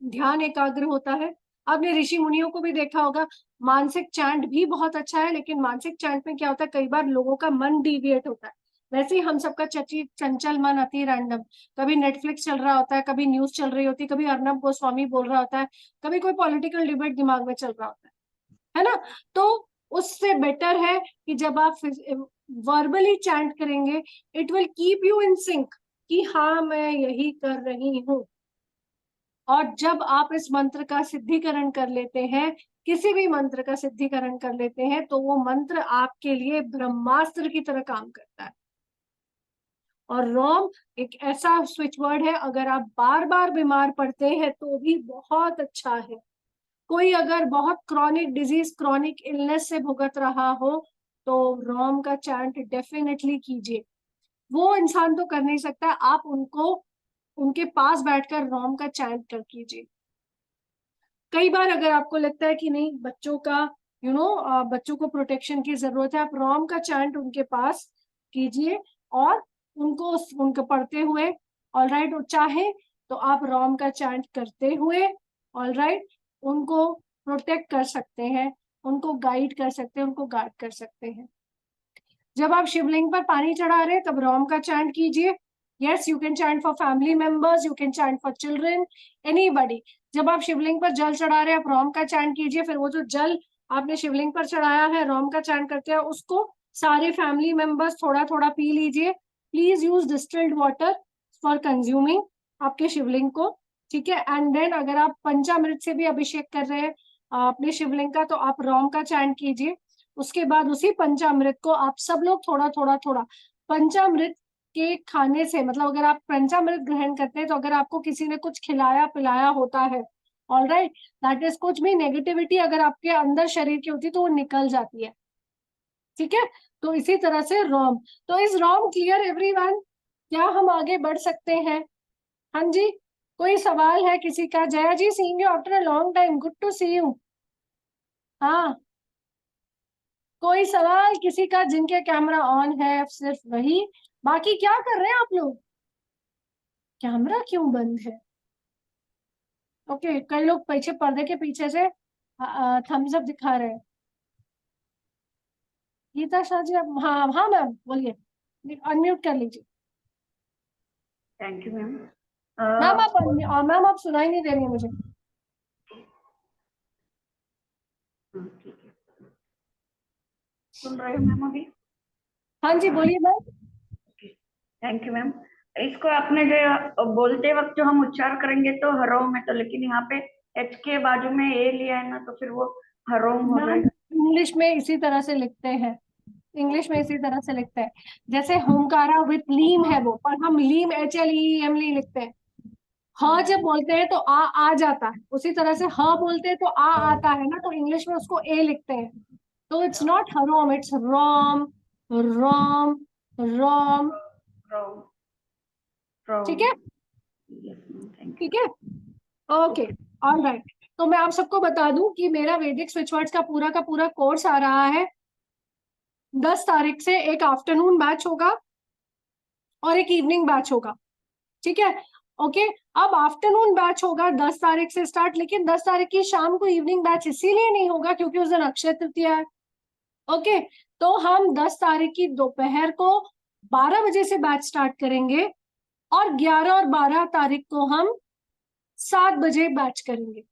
ध्यान एकाग्र होता है। आपने ऋषि मुनियों को भी देखा होगा, मानसिक चैंट भी बहुत अच्छा है, लेकिन मानसिक चैंट में क्या होता है, कई बार लोगों का मन डिविएट होता है। वैसे ही हम सबका चंचल मन अति रैंडम, कभी नेटफ्लिक्स चल रहा होता है, कभी न्यूज चल रही होती है, कभी अर्नब गोस्वामी बोल रहा होता है, कभी कोई पॉलिटिकल डिबेट दिमाग में चल रहा होता है ना। तो उससे बेटर है कि जब आप वर्बली चैंट करेंगे, it will keep you in sync कि हाँ मैं यही कर रही हूँ। और जब आप इस मंत्र का सिद्धिकरण कर लेते हैं, किसी भी मंत्र का सिद्धिकरण कर लेते हैं, तो वो मंत्र आपके लिए ब्रह्मास्त्र की तरह काम करता है। और रोम एक ऐसा स्विच वर्ड है, अगर आप बार बार बीमार पड़ते हैं तो भी बहुत अच्छा है। कोई अगर बहुत क्रॉनिक डिजीज, क्रॉनिक इलनेस से भुगत रहा हो, तो रोम का चैंट डेफिनेटली कीजिए। वो इंसान तो कर नहीं सकता, आप उनको उनके पास बैठकर रोम का चैंट कर कीजिए। कई बार अगर आपको लगता है कि नहीं बच्चों का बच्चों को प्रोटेक्शन की जरूरत है, आप रोम का चैंट उनके पास कीजिए और उनको पढ़ते हुए, ऑल राइट, चाहे तो आप रोम का चैंट करते हुए, ऑल राइट, उनको प्रोटेक्ट कर सकते हैं, उनको गाइड कर सकते हैं, उनको गार्ड कर सकते हैं। जब आप शिवलिंग पर पानी चढ़ा रहे हैं तब रोम का चैंट कीजिए। Yes, you can chant for family members, you can chant for children, anybody. जब आप शिवलिंग पर जल चढ़ा रहे हैं, आप रोम का चैंट कीजिए। फिर वो जो जल आपने शिवलिंग पर चढ़ाया है, रोम का चैंट करते हैं, उसको सारे फैमिली मेंबर्स थोड़ा थोड़ा पी लीजिए। Please use distilled water for consuming आपके शिवलिंग को, ठीक है। एंड देन अगर आप पंचामृत से भी अभिषेक कर रहे हैं अपने शिवलिंग का, तो आप रोम का चैंट कीजिए। उसके बाद उसी पंचामृत को आप सब लोग थोड़ा थोड़ा थोड़ा, पंचामृत के खाने से मतलब अगर आप पंचामृत ग्रहण करते हैं, तो अगर आपको किसी ने कुछ खिलाया पिलाया होता है, ऑल राइट, दैट इज, कुछ भी नेगेटिविटी अगर आपके अंदर शरीर की होती है तो वो निकल जाती है, ठीक है। तो इसी तरह से रोम, तो इस रोम क्लियर एवरीवन? क्या हम आगे बढ़ सकते हैं? हाँ जी, कोई सवाल है किसी का? Jaya ji, seeing you after a long time, good to see you. हाँ, कोई सवाल किसी का जिनके कैमरा ऑन है? सिर्फ वही, बाकी क्या कर रहे हैं आप लोग? कैमरा क्यों बंद है? ओके, कई लोग पीछे पर्दे के पीछे से थम्स अप दिखा रहे हैं। गीता शाह जी, आप, हाँ हाँ मैम बोलिए, अनम्यूट कर लीजिए। Thank you ma'am. मैम आप सुनाई नहीं दे रही है मुझे। ठीक है, सुन रहे हो मैम अभी? हाँ जी बोलिए मैम। Thank you ma'am. इसको आपने जो बोलते वक्त जो हम उच्चार करेंगे तो हरोम है, तो लेकिन यहाँ पे एच के बाजू में ए लिया है ना, तो फिर वो हरोम हो मैम जाएगा। इंग्लिश में इसी तरह से लिखते हैं, इंग्लिश में इसी तरह से लिखते हैं। जैसे होमकारा विथ लीम है वो, पर हम लीम HLEM नहीं लिखते हैं। ह जब बोलते हैं तो आ जाता है, उसी तरह से ह बोलते हैं तो आता है ना, तो इंग्लिश में उसको ए लिखते हैं। तो इट्स नॉट हरोम, इट्स रोम, रोम, रोम, रोम, रोम। ठीक है, यस मैम, थैंक ठीक है, ओके, ओके। All right. तो मैं आप सबको बता दूं कि मेरा वैदिक स्विच वर्ड्स का पूरा कोर्स आ रहा है। 10 तारीख से एक आफ्टरनून बैच होगा और एक इवनिंग बैच होगा, ठीक है, ओके। अब आफ्टरनून बैच होगा 10 तारीख से स्टार्ट, लेकिन 10 तारीख की शाम को इवनिंग बैच इसीलिए नहीं होगा क्योंकि उस दिन अक्षय तृतीया है, ओके। तो हम 10 तारीख की दोपहर को 12 बजे से बैच स्टार्ट करेंगे, और 11 और 12 तारीख को हम 7 बजे बैच करेंगे,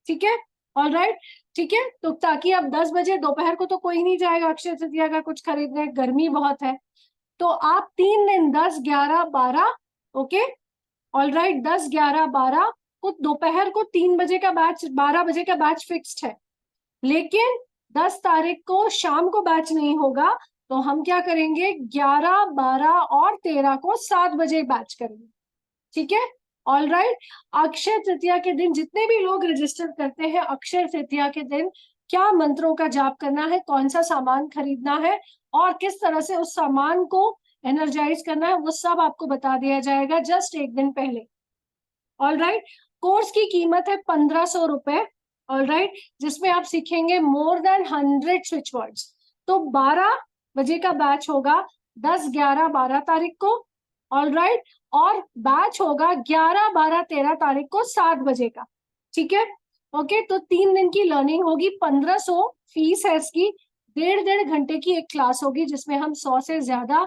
ठीक है, ऑल राइट, ठीक है। तो ताकि अब 10 बजे दोपहर को तो कोई नहीं जाएगा अक्षय तृतीया का कुछ खरीदने, गर्मी बहुत है। तो आप 3 दिन 10, 11, 12, ओके, ऑल राइट, 10, 11, 12 को दोपहर को 3 बजे का बैच, 12 बजे का बैच फिक्स्ड है। लेकिन 10 तारीख को शाम को बैच नहीं होगा, तो हम क्या करेंगे, 11, 12 और 13 को 7 बजे बैच करेंगे, ठीक है, ऑल राइट। अक्षय तृतीया के दिन जितने भी लोग रजिस्टर करते हैं, अक्षय तृतीया के दिन क्या मंत्रों का जाप करना है, कौन सा सामान खरीदना है, और किस तरह से उस सामान को एनर्जाइज करना है, वो सब आपको बता दिया जाएगा जस्ट एक दिन पहले, ऑल राइट। कोर्स की कीमत है 1500 रुपए, ऑल राइट, जिसमें आप सीखेंगे मोर देन 100 स्विच वर्ड्स। तो 12 बजे का बैच होगा 10, 11, 12 तारीख को, ऑल राइट, और बैच होगा 11, 12, 13 तारीख को 7 बजे का, ठीक है, ओके। तो 3 दिन की लर्निंग होगी, 1500 फीस है इसकी। 1.5 घंटे की एक क्लास होगी जिसमें हम 100 से ज्यादा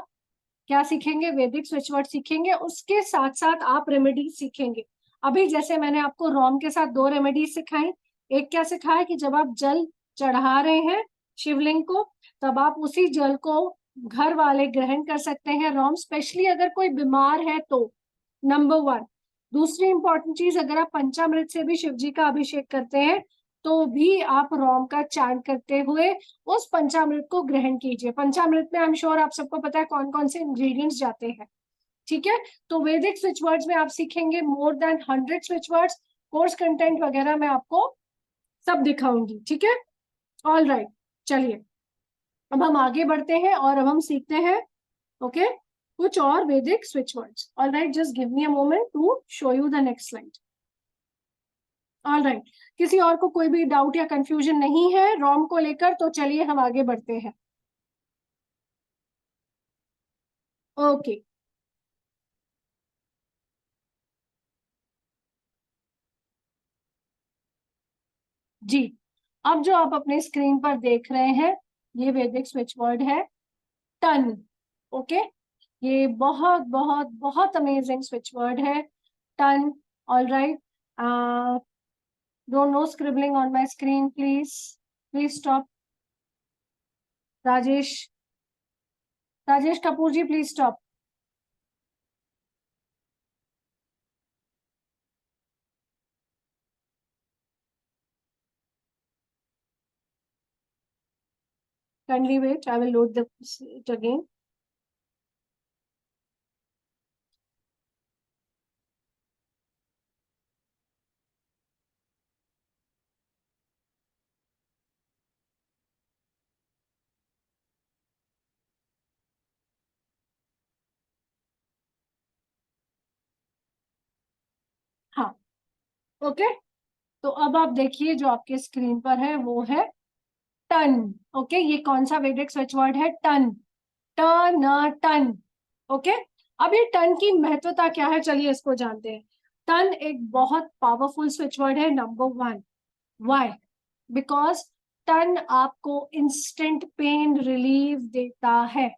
क्या सीखेंगे, वैदिक स्विच वर्ड सीखेंगे, उसके साथ साथ आप रेमेडीज सीखेंगे। अभी जैसे मैंने आपको रोम के साथ 2 रेमेडीज सिखाई, एक क्या सिखाया कि जब आप जल चढ़ा रहे हैं शिवलिंग को, तब आप उसी जल को घर वाले ग्रहण कर सकते हैं, रोम, स्पेशली अगर कोई बीमार है तो, नंबर 1। दूसरी इंपॉर्टेंट चीज, अगर आप पंचामृत से भी शिव जी का अभिषेक करते हैं, तो भी आप रोम का चैंट करते हुए उस पंचामृत को ग्रहण कीजिए। पंचामृत में आई एम श्योर आप सबको पता है कौन कौन से इंग्रेडिएंट्स जाते हैं, ठीक है। तो वैदिक स्विच वर्ड्स में आप सीखेंगे मोर than 100 switch words, course content वगैरह मैं आपको सब दिखाऊंगी, ठीक है, ऑल राइट। चलिए अब हम आगे बढ़ते हैं और अब हम सीखते हैं, ओके, कुछ और वैदिक switch words, all right, just give me a moment to show you the next slide, all right. किसी और को कोई भी डाउट या कंफ्यूजन नहीं है रोम को लेकर? तो चलिए हम आगे बढ़ते हैं, ओके। जी, अब जो आप अपने स्क्रीन पर देख रहे हैं, ये वैदिक स्विच वर्ड है टन, ओके। ये बहुत बहुत बहुत अमेजिंग स्विच वर्ड है टन, all right. Don't no scribbling on my screen, please. Please stop. Rajesh Kapoor ji, please stop. Kindly wait. I will load it again. हाँ, ओके। तो अब आप देखिए जो आपके स्क्रीन पर है वो है टन। ओके, ये कौन सा वैदिक स्विच वर्ड है? टन। टन। ओके, अब ये टन की महत्वता क्या है, चलिए इसको जानते हैं। टन एक बहुत पावरफुल स्विच वर्ड है, नंबर वन। व्हाई? बिकॉज टन आपको इंस्टेंट पेन रिलीफ देता है।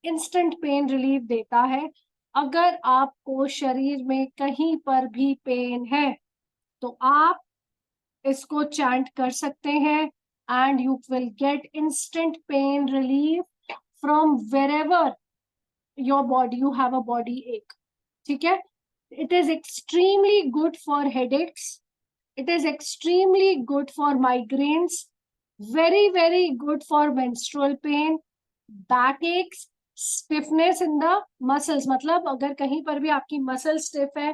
इंस्टेंट पेन रिलीफ देता है। अगर आपको शरीर में कहीं पर भी पेन है तो आप इसको चैंट कर सकते हैं and you will get instant pain relief from wherever your body you have a body एक। ठीक है, it is extremely good for headaches, it is extremely good for migraines, very very good for menstrual pain, backaches, stiffness in the muscles। मतलब अगर कहीं पर भी आपकी muscle stiff है,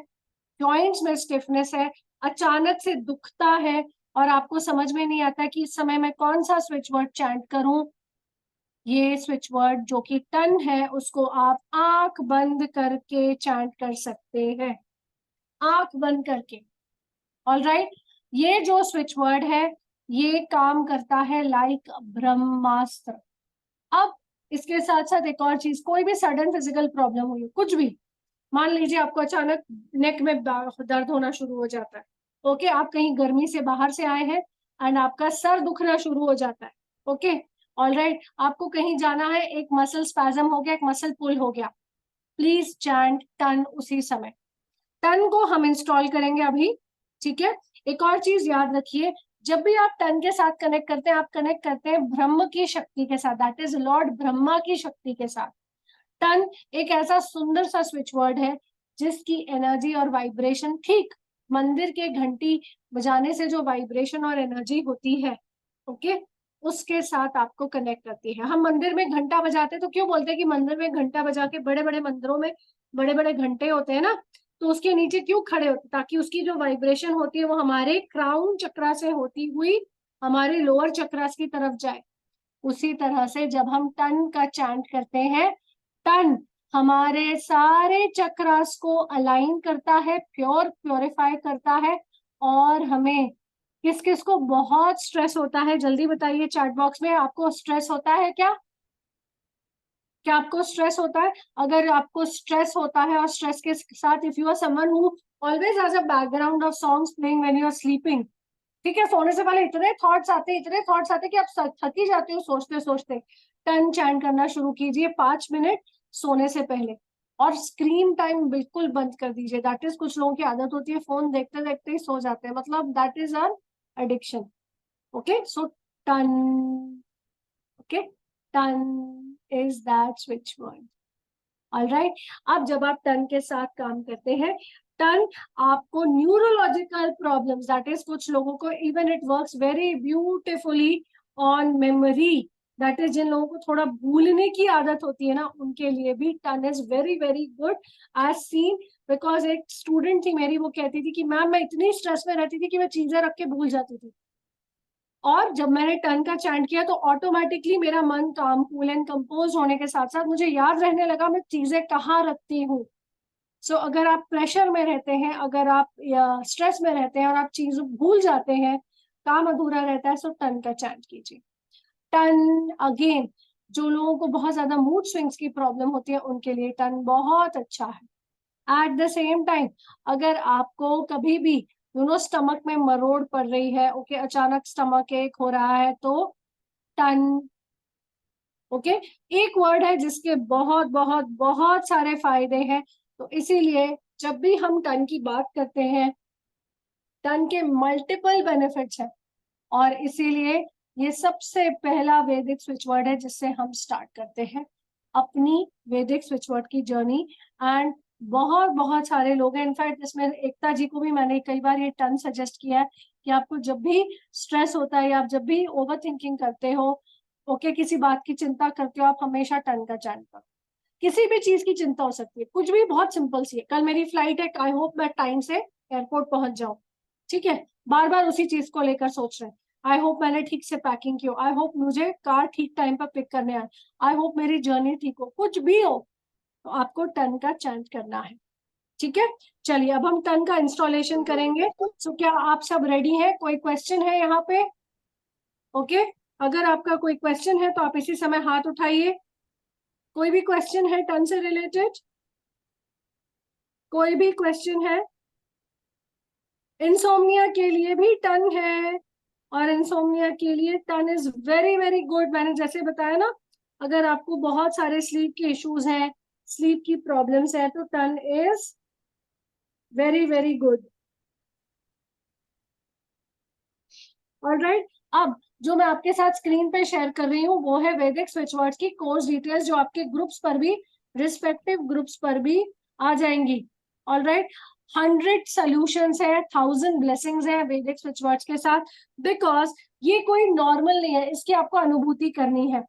जॉइंट्स में स्टिफनेस है, अचानक से दुखता है और आपको समझ में नहीं आता कि इस समय मैं कौन सा स्विच वर्ड चैंट करूं, ये स्विच वर्ड जो कि टन है उसको आप आंख बंद करके चैंट कर सकते हैं, आंख बंद करके। ऑल राइट, ये जो स्विच वर्ड है ये काम करता है लाइक ब्रह्मास्त्र। अब इसके साथ साथ एक और चीज, कोई भी सडन फिजिकल प्रॉब्लम हुई, कुछ भी, मान लीजिए आपको अचानक नेक में दर्द होना शुरू हो जाता है, ओके, आप कहीं गर्मी से बाहर से आए हैं एंड आपका सर दुखना शुरू हो जाता है, ओके, ऑल राइट, आपको कहीं जाना है, एक मसल स्पैज्म हो गया, एक मसल पुल हो गया, प्लीज चैंट टन उसी समय। टन को हम इंस्टॉल करेंगे अभी, ठीक है। एक और चीज याद रखिए, जब भी आप टन के साथ कनेक्ट करते हैं, आप कनेक्ट करते हैं ब्रह्म की शक्ति के साथ, दैट इज लॉर्ड ब्रह्मा की शक्ति के साथ। टन एक ऐसा सुंदर सा स्विच वर्ड है जिसकी एनर्जी और वाइब्रेशन ठीक मंदिर के घंटी बजाने से जो वाइब्रेशन और एनर्जी होती है, ओके, उसके साथ आपको कनेक्ट करती है। हम मंदिर में घंटा बजाते तो क्यों बोलते हैं कि मंदिर में घंटा बजा के, बड़े बड़े मंदिरों में बड़े बड़े घंटे होते हैं ना, तो उसके नीचे क्यों खड़े होते, ताकि उसकी जो वाइब्रेशन होती है वो हमारे क्राउन चक्रा से होती हुई हमारे लोअर चक्रास की तरफ जाए। उसी तरह से जब हम टन का चैंट करते हैं, टन हमारे सारे चक्रास को अलाइन करता है, प्योरीफाई करता है। और हमें किस किस को बहुत स्ट्रेस होता है, जल्दी बताइए चैट बॉक्स में, आपको स्ट्रेस होता है क्या? क्या आपको स्ट्रेस होता है? अगर आपको स्ट्रेस होता है और स्ट्रेस के साथ if you are someone who always has a background of songs playing when you are sleeping, ठीक है, सोने से पहले इतने थॉट्स आते, इतने थॉट्स आते कि आप थक ही जाते हो सोचते सोचते, टन चैंट करना शुरू कीजिए 5 मिनट सोने से पहले। और स्क्रीन टाइम बिल्कुल बंद कर दीजिए, दैट इज, कुछ लोगों की आदत होती है फोन देखते देखते ही सो जाते हैं, मतलब that is an addiction. Okay, so टन, ओके, टन is that switch word. All right, अब जब आप टन के साथ काम करते हैं, टन आपको न्यूरोलॉजिकल प्रॉब्लम्स, दैट इज कुछ लोगों को even it works very beautifully on memory, that is जिन लोगों को थोड़ा भूलने की आदत होती है ना, उनके लिए भी टन is very very good as seen. Because एक स्टूडेंट थी मेरी, वो कहती थी कि मैम मैं इतनी स्ट्रेस में रहती थी कि मैं चीजें रख के भूल जाती थी, और जब मैंने टन का चैंट किया तो ऑटोमेटिकली मेरा मन काम, कूल एंड कंपोज होने के साथ साथ मुझे याद रहने लगा मैं चीजें कहाँ रखती हूँ। सो अगर आप प्रेशर में रहते हैं, अगर आप स्ट्रेस में रहते हैं और आप चीज भूल जाते हैं, काम अधूरा रहता है, सो टन का चैंट कीजिए। टन अगेन, जो लोगों को बहुत ज्यादा मूड स्विंग्स की प्रॉब्लम होती है उनके लिए टन बहुत अच्छा है। एट द सेम टाइम, अगर आपको कभी भी स्टमक में मरोड़ पड़ रही है, ओके, अचानक स्टमक एक हो रहा है, तो टन, ओके, एक वर्ड है जिसके बहुत बहुत बहुत सारे फायदे हैं, तो इसीलिए जब भी हम टन की बात करते हैं टन के मल्टीपल बेनिफिट्स हैं, और इसीलिए ये सबसे पहला वैदिक स्विच वर्ड है जिससे हम स्टार्ट करते हैं अपनी वैदिक स्विच वर्ड की जर्नी। एंड बहुत बहुत सारे लोग हैं, इनफैक्ट इसमें एकता जी को भी मैंने कई बार ये टन सजेस्ट किया है कि आपको जब भी स्ट्रेस होता है या आप जब भी ओवर थिंकिंग करते हो, ओके, किसी बात की चिंता करते हो, आप हमेशा टन का चयन करो। किसी भी चीज की चिंता हो सकती है, कुछ भी, बहुत सिंपल सी है, कल मेरी फ्लाइट है, आई होप मैं टाइम से एयरपोर्ट पहुंच जाऊं, ठीक है, बार बार उसी चीज को लेकर सोच रहे हैं। आई होप मैंने ठीक से पैकिंग की हो, आई होप मुझे कार ठीक टाइम पर पिक करने आए, आई होप मेरी जर्नी ठीक हो, कुछ भी हो, तो आपको टन का चैंट करना है, ठीक है। चलिए अब हम टन का इंस्टॉलेशन करेंगे। सो क्या आप सब रेडी हैं? कोई क्वेश्चन है यहाँ पे? ओके, अगर आपका कोई क्वेश्चन है तो आप इसी समय हाथ उठाइए। कोई भी क्वेश्चन है टन से रिलेटेड? कोई भी क्वेश्चन है? इंसोम्निया के लिए भी टन है, और इंसोम्निया के लिए टन इज वेरी वेरी गुड। मैंने जैसे बताया ना, अगर आपको बहुत सारे स्लीप के इश्यूज हैं, स्लीप की प्रॉब्लम्स है, तो टन is very very good. All right, अब जो मैं आपके साथ स्क्रीन पे शेयर कर रही हूँ वो है वैदिक स्विच वर्ड्स की कोर्स डिटेल्स, जो आपके ग्रुप्स पर भी, रिस्पेक्टिव ग्रुप्स पर भी आ जाएंगी। ऑलराइट, 100 सॉल्यूशंस है, 1000 ब्लेसिंग्स है वैदिक स्विच वर्ड्स के साथ, बिकॉज ये कोई नॉर्मल नहीं है, इसकी आपको अनुभूति करनी है।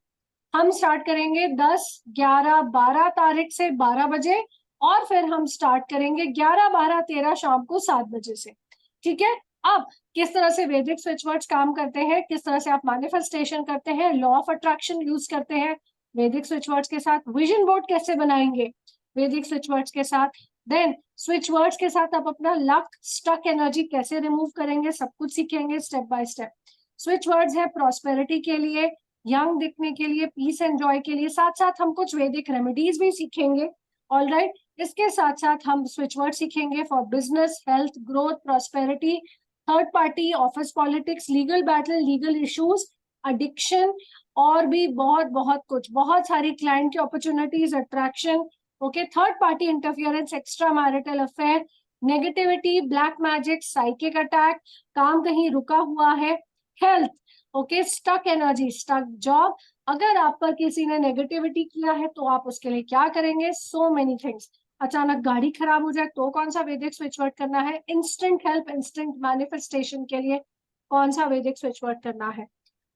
हम स्टार्ट करेंगे 10, 11, 12 तारीख से 12 बजे, और फिर हम स्टार्ट करेंगे 11, 12, 13 शाम को 7 बजे से, ठीक है। अब किस तरह से वैदिक स्विच वर्ड्स काम करते हैं, किस तरह से आप मैनिफेस्टेशन करते हैं, लॉ ऑफ अट्रैक्शन यूज करते हैं वैदिक स्विच वर्ड्स के साथ, विजन बोर्ड कैसे बनाएंगे वैदिक स्विच वर्ड्स के साथ, देन स्विच वर्ड्स के साथ आप अपना लक स्टक एनर्जी कैसे रिमूव करेंगे, सब कुछ सीखेंगे step by step. Switch words है प्रॉस्पेरिटी के लिए, यंग दिखने के लिए, पीस एंड जॉय के लिए, साथ साथ हम कुछ वैदिक रेमेडीज भी सीखेंगे। ऑलराइट, इसके साथ साथ हम स्विच वर्ड सीखेंगे for business, health, growth, prosperity, third party, office politics, legal battle, legal issues, addiction, और भी बहुत बहुत कुछ, बहुत सारी क्लाइंट की opportunities, attraction, okay, third party interference, extra marital affair, negativity, black magic, psychic attack, काम कहीं रुका हुआ है, health, okay, stuck energy, stuck job, अगर आप पर किसी ने नेगेटिविटी किया है तो आप उसके लिए क्या करेंगे, सो मेनी थिंग्स, अचानक गाड़ी खराब हो जाए तो कौन सा वैदिक स्विच वर्ड करना है, इंस्टेंट हेल्प, इंस्टेंट मैनिफेस्टेशन के लिए कौन सा वैदिक स्विच वर्ड करना है,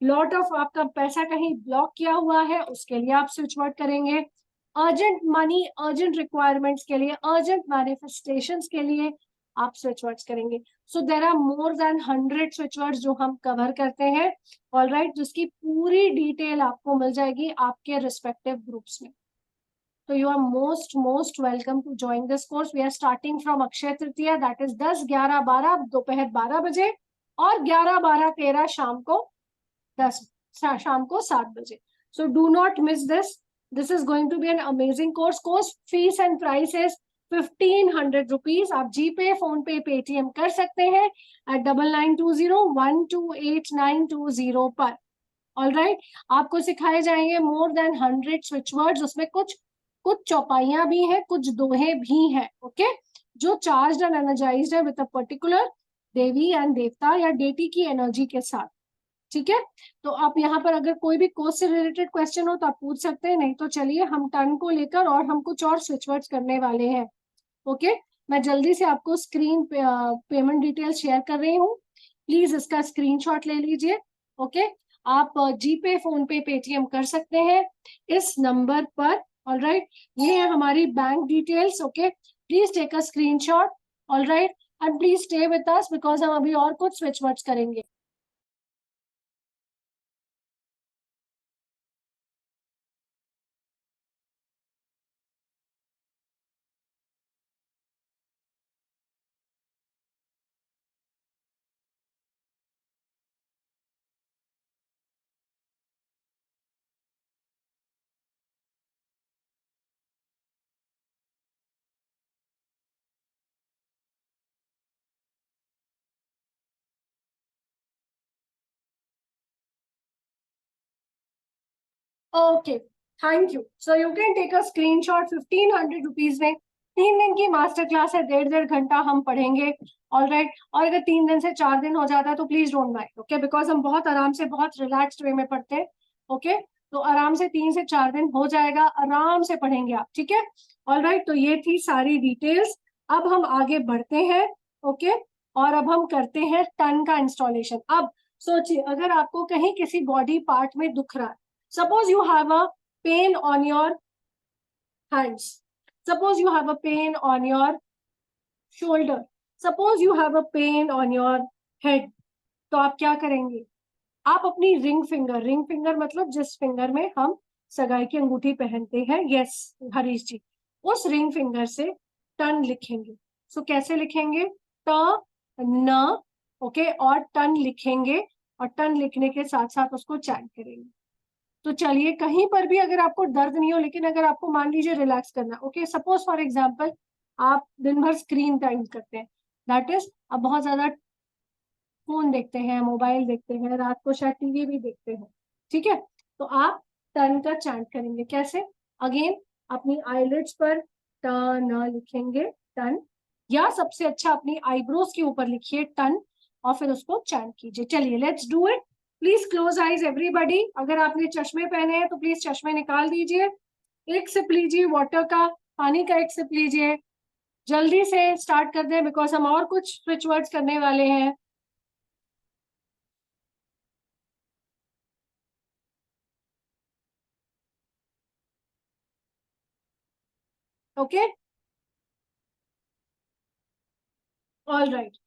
लॉट ऑफ आपका पैसा कहीं ब्लॉक किया हुआ है उसके लिए आप स्विच वर्ड करेंगे, अर्जेंट मनी, अर्जेंट रिक्वायरमेंट्स के लिए, अर्जेंट मैनिफेस्टेशंस के लिए आप स्विच वर्ड्स करेंगे। So there are more than 100 switch words जो हम कवर करते हैं, ऑलराइट, जिसकी पूरी डिटेल आपको मिल जाएगी आपके रिस्पेक्टिव ग्रुप्स में। So you are most welcome to join this course. We are starting from Akshaya Tritiya, that is 10, 11, 12 दोपहर 12 बजे, और 11, 12, 13 शाम को 10 शाम को 7 बजे. So do not miss this. This is going to be an amazing course. Course fees and price is 1500 rupees. आप GPay, PhonePe, Paytm कर सकते हैं at 9920128920 पर. ऑल राइट, आपको सिखाए जाएंगे मोर देन 100 स्विच वर्ड्स, उसमें कुछ कुछ चौपाइयां भी हैं, कुछ दोहे भी हैं, ओके, जो चार्ज एंड एनर्जाइज्ड है with a particular Devi and देवता या डेटी की एनर्जी के साथ, ठीक है। तो आप यहाँ पर अगर कोई भी कोर्स से रिलेटेड क्वेश्चन हो तो आप पूछ सकते हैं, नहीं तो चलिए हम टर्न को लेकर और हम कुछ और स्विच वर्ड्स करने वाले हैं, ओके। मैं जल्दी से आपको स्क्रीन पेमेंट डिटेल्स शेयर कर रही हूँ, प्लीज इसका स्क्रीनशॉट ले लीजिए, ओके। आप जीपे, फोन पे, पेटीएम कर सकते हैं इस नंबर पर, ऑलराइट, ये है हमारी bank details, okay, please take a screenshot, all right, and please stay with us because हम अभी और कुछ स्विच वर्ड्स करेंगे। Okay, thank you. So you can take a screenshot 1500 rupees में 3 दिन की मास्टर क्लास है, 1.5 घंटा हम पढ़ेंगे। ऑल राइट, और अगर 3 दिन से 4 दिन हो जाता है तो please don't mind, okay, because हम बहुत आराम से, बहुत रिलैक्स्ड वे में पढ़ते हैं। ओके, तो आराम से 3 से 4 दिन हो जाएगा, आराम से पढ़ेंगे आप, ठीक है। ऑल राइट, तो ये थी सारी डिटेल्स। अब हम आगे बढ़ते हैं। ओके, और अब हम करते हैं टन का इंस्टॉलेशन। अब सोचिए, अगर आपको कहीं किसी बॉडी पार्ट में दुख रहा है, suppose you have a pain on your hands. Suppose you have a pain on your shoulder. Suppose you have a pain on your head. तो आप क्या करेंगे? आप अपनी रिंग फिंगर मतलब जिस फिंगर में हम सगाई की अंगूठी पहनते हैं, यस हरीश जी, उस रिंग फिंगर से टन लिखेंगे। सो कैसे लिखेंगे? ट न, ओके, और टन लिखेंगे, और टन लिखने के साथ साथ उसको चैंट करेंगे। तो चलिए, कहीं पर भी अगर आपको दर्द नहीं हो, लेकिन अगर आपको मान लीजिए रिलैक्स करना, ओके, सपोज फॉर एग्जांपल आप दिन भर स्क्रीन टाइम करते हैं, दैट इज आप बहुत ज्यादा फोन देखते हैं, मोबाइल देखते हैं, रात को शायद टीवी भी देखते हैं, ठीक है, तो आप टर्न का चैंट करेंगे। कैसे? अगेन, अपनी आईलिड्स पर टर्न लिखेंगे, टर्न, या सबसे अच्छा अपनी आईब्रोज के ऊपर लिखिए टर्न, और फिर उसको चैंट कीजिए। चलिए, let's do it. Please close eyes everybody. अगर आपने चश्मे पहने हैं तो प्लीज चश्मे निकाल दीजिए। एक सिप लीजिए वाटर का, पानी का एक सिप लीजिए। जल्दी से स्टार्ट कर दें, बिकॉज हम और कुछ स्विच वर्ड्स करने वाले हैं। ओके, ऑल राइट,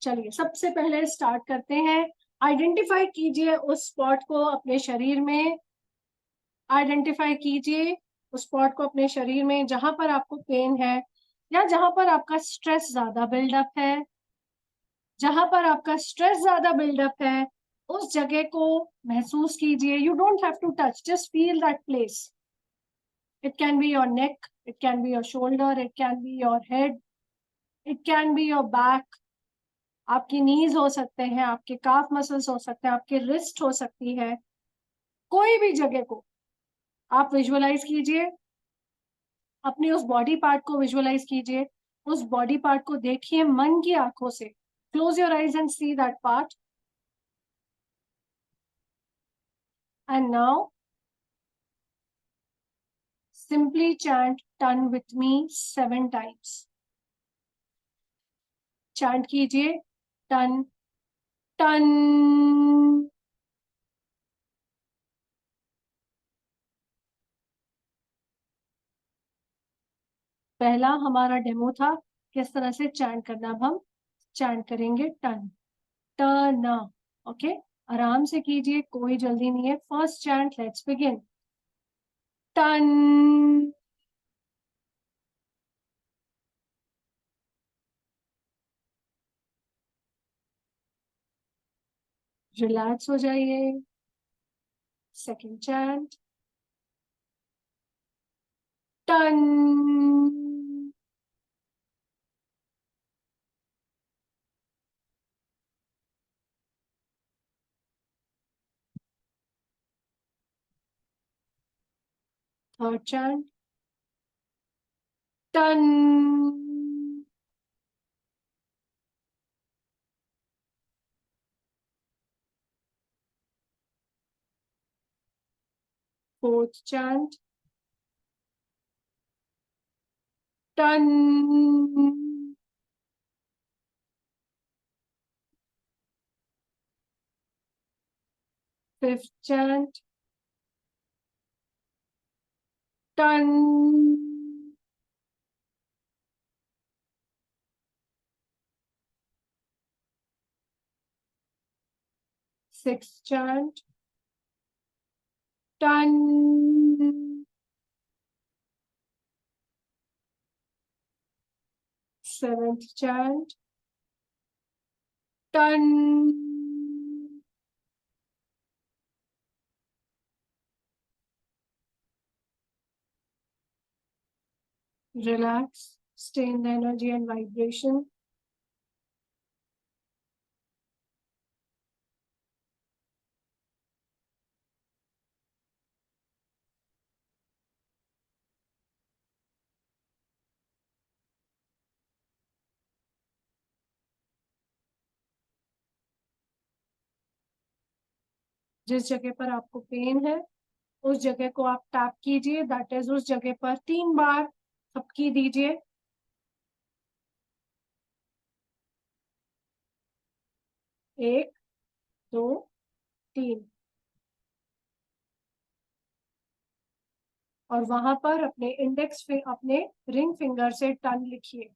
चलिए सबसे पहले स्टार्ट करते हैं। आइडेंटिफाई कीजिए उस स्पॉट को अपने शरीर में, आइडेंटिफाई कीजिए उस स्पॉट को अपने शरीर में जहां पर आपको पेन है, या जहां पर आपका स्ट्रेस ज्यादा बिल्डअप है। जहां पर आपका स्ट्रेस ज्यादा बिल्डअप है, उस जगह को महसूस कीजिए। You don't have to touch, just feel that place. It can be your neck, it can be your shoulder, it can be your head, it can be your back, आपकी knees हो सकते हैं, आपके काफ मसल्स हो सकते हैं, आपके wrist हो सकती है। कोई भी जगह को आप विजुअलाइज कीजिए, अपनी उस बॉडी पार्ट को विजुअलाइज कीजिए, उस बॉडी पार्ट को देखिए मन की आंखों से। Close your eyes and see that part, and now simply chant टन विथ मी 7 टाइम्स। चैंट कीजिए टन, टन। पहला हमारा डेमो था किस तरह से चैंट करना, अब हम चैंट करेंगे टन, टन। ओके, आराम से कीजिए, कोई जल्दी नहीं है। First chant, let's begin. टन। रिलैक्स हो जाइए। सेकंड चैंट, टन। थर्ड चैंट, टन। फोर्थ चैंट, टन। फिफ्थ चैंट, टन। सिक्स्थ चैंट, टन। सेवेंथ चैंट, टन। Relax, stay in the energy and vibration. जिस जगह पर आपको पेन है उस जगह को आप टैप कीजिए, दैट इज उस जगह पर 3 बार थपकी दीजिए। 1 2 3। और वहां पर अपने अपने रिंग फिंगर से टन लिखिए।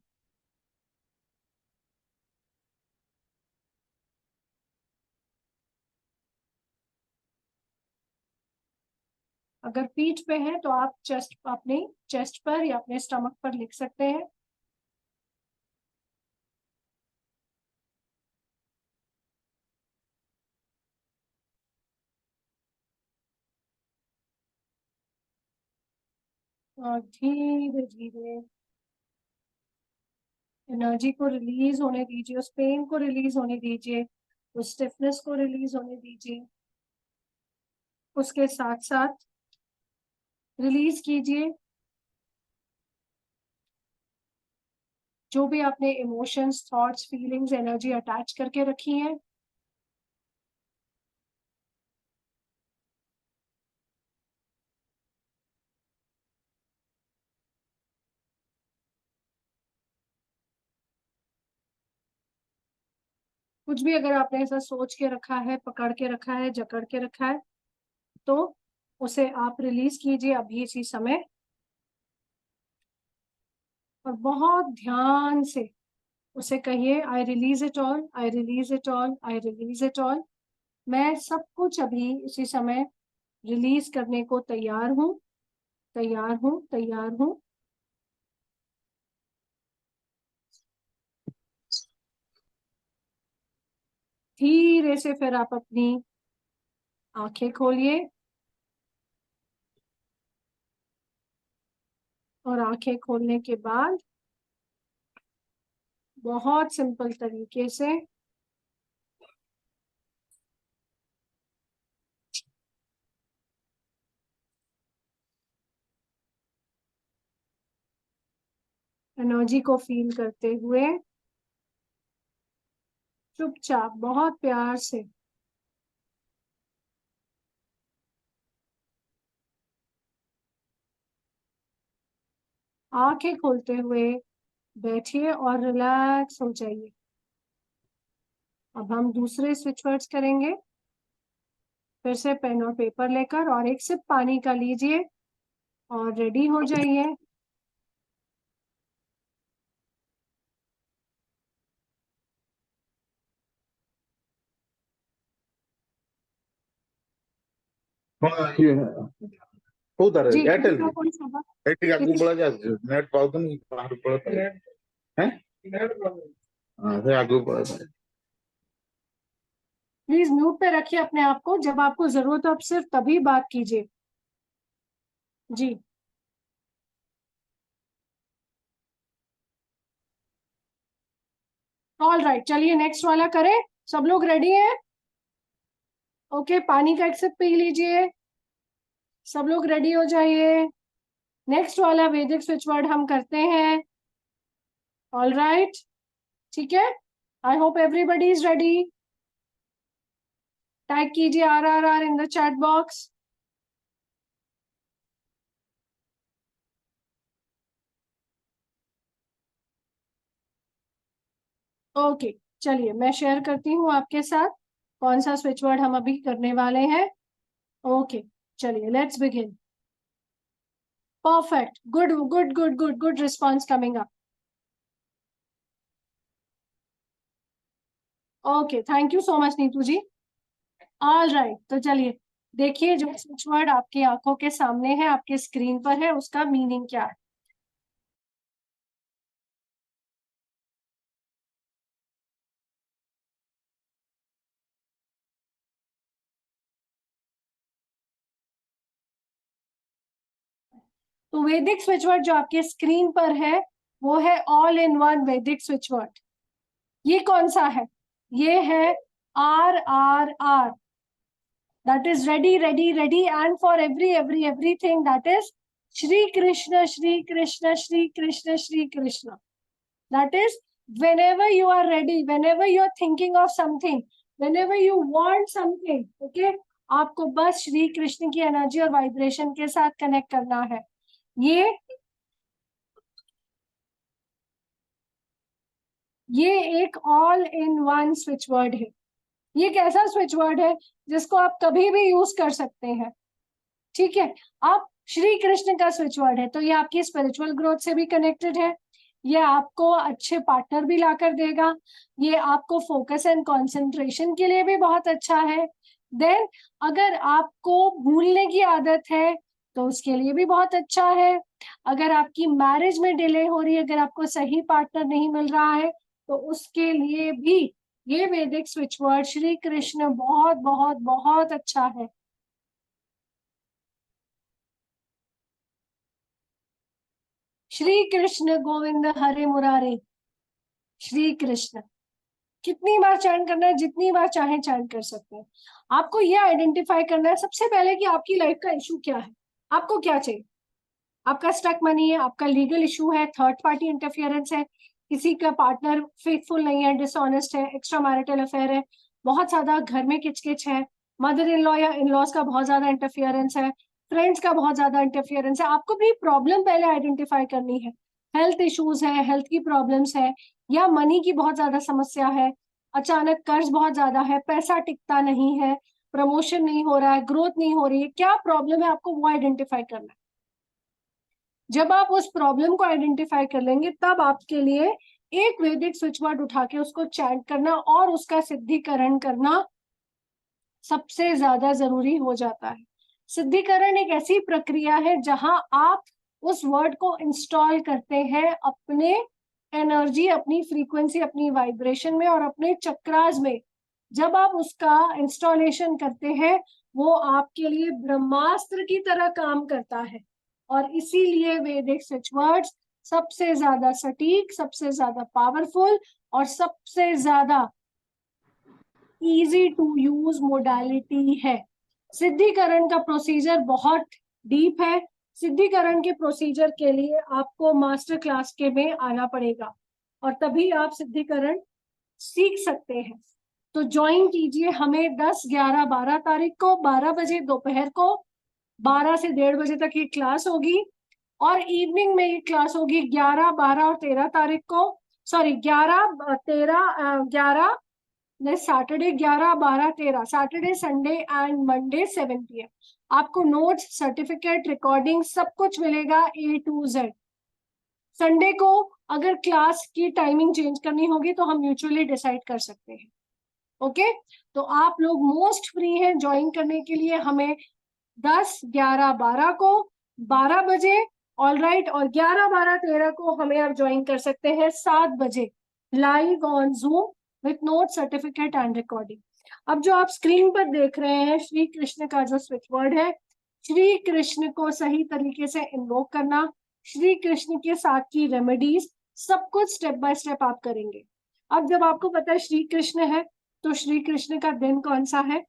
अगर पीठ पे है तो आप अपने चेस्ट पर या अपने स्टमक पर लिख सकते हैं। और धीरे धीरे एनर्जी को रिलीज होने दीजिए, उस पेन को रिलीज होने दीजिए, उस स्टिफनेस को रिलीज होने दीजिए। उसके साथ साथ रिलीज कीजिए जो भी आपने emotions, thoughts, feelings, energy attach करके रखी है। कुछ भी अगर आपने ऐसा सोच के रखा है, पकड़ के रखा है, जकड़ के रखा है, तो उसे आप रिलीज कीजिए अभी इसी समय। और बहुत ध्यान से उसे कहिए, I release it all, I release it all, I release it all. मैं सब कुछ अभी इसी समय रिलीज करने को तैयार हूँ, तैयार हूँ, तैयार हूँ। धीरे से फिर आप अपनी आंखें खोलिए और आंखें खोलने के बाद बहुत सिंपल तरीके से एनर्जी को फील करते हुए चुपचाप बहुत प्यार से आंखें खोलते हुए बैठिए और रिलैक्स हो जाइए। अब हम दूसरे स्विच वर्ड्स करेंगे। फिर से पेन और पेपर लेकर और एक सिप पानी का लीजिए और रेडी हो जाइए। ଇଏ କୋଉଟାରେ जी ଏୟାରଟେଲ कौन सा ରେ कौन सा था? ଏଠିକି ଆଗକୁ किस ପଳେଇ ଯାଉଛି ନେଟ୍ ପାଉନି ବାହାରକୁ ପଳେଇ ହେଁ ହଁ ସେ ଆଗକୁ ପଳେଇ प्लीज म्यूट पे रखिए अपने आप को, जब आपको जरूरत हो आप सिर्फ तभी बात कीजिए। जी ऑल राइट, चलिए नेक्स्ट वाला करें। सब लोग रेडी हैं? ओके, पानी का एक सिप पी लीजिए। सब लोग रेडी हो जाइए। नेक्स्ट वाला वैदिक स्विच वर्ड हम करते हैं। ऑल राइट, ठीक है। I hope everybody is ready. Type कीजिए RRR in the chat box. Okay, चलिए मैं शेयर करती हूँ आपके साथ कौन सा स्विच वर्ड हम अभी करने वाले हैं। ओके, चलिए let's begin. Perfect, good good good good good response coming up. Okay, thank you so much Neetu ji. All right, तो चलिए देखिए जो स्विच वर्ड आपकी आंखों के सामने है, आपके स्क्रीन पर है, उसका मीनिंग क्या है। तो वैदिक स्विच वर्ड जो आपके स्क्रीन पर है वो है ऑल इन वन वैदिक स्विच वर्ड। ये कौन सा है? ये है RRR, that is ready ready ready and for everything, that is Shri Krishna Shri Krishna Shri Krishna Shri Krishna. That is, whenever you are ready, whenever you are thinking of something, whenever you want something, okay, आपको बस श्री कृष्ण की energy और vibration के साथ connect करना है। ये एक all in one switch word है। ये एक ऐसा स्विच वर्ड है जिसको आप कभी भी यूज कर सकते हैं, ठीक है। आप श्री कृष्ण का स्विच वर्ड है, तो ये आपकी स्पिरिचुअल ग्रोथ से भी कनेक्टेड है, ये आपको अच्छे पार्टनर भी लाकर देगा, ये आपको फोकस एंड कंसंट्रेशन के लिए भी बहुत अच्छा है। देन अगर आपको भूलने की आदत है तो उसके लिए भी बहुत अच्छा है। अगर आपकी मैरिज में डिले हो रही है, अगर आपको सही पार्टनर नहीं मिल रहा है, तो उसके लिए भी ये वैदिक स्विच वर्ड श्री कृष्ण बहुत बहुत बहुत अच्छा है। श्री कृष्ण गोविंद हरे मुरारे, श्री कृष्ण। कितनी बार चैंट करना है, जितनी बार चाहे चैंट कर सकते हैं। आपको ये आइडेंटिफाई करना है सबसे पहले कि आपकी लाइफ का इशू क्या है, आपको क्या चाहिए। आपका स्टक मनी है, आपका लीगल इशू है, थर्ड पार्टी इंटरफियरेंस है, किसी का पार्टनर फेथफुल नहीं है, डिसऑनेस्ट है, एक्स्ट्रा मैरिटल अफेयर है, बहुत ज्यादा घर में किचकिच है, मदर इन लॉ या इन लॉज का बहुत ज्यादा इंटरफियरेंस है, फ्रेंड्स का बहुत ज्यादा इंटरफियरेंस है। आपको भी प्रॉब्लम पहले आइडेंटिफाई करनी है। हेल्थ इश्यूज है, हेल्थ की प्रॉब्लम्स है, या मनी की बहुत ज्यादा समस्या है, अचानक कर्ज बहुत ज्यादा है, पैसा टिकता नहीं है, प्रमोशन नहीं हो रहा है, ग्रोथ नहीं हो रही है, क्या प्रॉब्लम है आपको वो आइडेंटिफाई करना है। जब आप उस प्रॉब्लम को आइडेंटिफाई कर लेंगे, तब आपके लिए एक वैदिक स्विच वर्ड उठा के उसको चैंट करना और उसका सिद्धिकरण करना सबसे ज्यादा जरूरी हो जाता है। सिद्धिकरण एक ऐसी प्रक्रिया है जहां आप उस वर्ड को इंस्टॉल करते हैं अपने एनर्जी, अपनी फ्रीक्वेंसी, अपनी वाइब्रेशन में और अपने चक्रास में। जब आप उसका इंस्टॉलेशन करते हैं, वो आपके लिए ब्रह्मास्त्र की तरह काम करता है। और इसीलिए वैदिक स्विच वर्ड्स सबसे ज्यादा सटीक, सबसे ज्यादा पावरफुल और सबसे ज्यादा इजी टू यूज मोडालिटी है। सिद्धिकरण का प्रोसीजर बहुत डीप है। सिद्धिकरण के प्रोसीजर के लिए आपको मास्टर क्लास के में आना पड़ेगा और तभी आप सिद्धिकरण सीख सकते हैं। तो ज्वाइन कीजिए हमें 10, 11, 12 तारीख को 12 बजे दोपहर को, 12 से 1:30 बजे तक ये क्लास होगी। और इवनिंग में ये क्लास होगी 11, 12 और 13 तारीख को। Sorry 11, 13, 11 Saturday, 11, 12, 13 Saturday, Sunday and Monday 7 PM। आपको नोट्स, सर्टिफिकेट, रिकॉर्डिंग सब कुछ मिलेगा A to Z। संडे को अगर क्लास की टाइमिंग चेंज करनी होगी तो हम म्यूचुअली डिसाइड कर सकते हैं। ओके, तो आप लोग मोस्ट फ्री हैं ज्वाइन करने के लिए। हमें 10, 11, 12 को 12 बजे, ऑल राइट, और 11, 12, 13 को हमें आप ज्वाइन कर सकते हैं 7 बजे live on zoom with note, certificate and recording. अब जो आप स्क्रीन पर देख रहे हैं श्री कृष्ण का जो स्विच वर्ड है, श्री कृष्ण को सही तरीके से इन्वोक करना, श्री कृष्ण के साथ की रेमेडीज, सब कुछ स्टेप बाय स्टेप आप करेंगे। अब जब आपको पता है श्री कृष्ण है, तो श्री कृष्ण का दिन कौन सा है,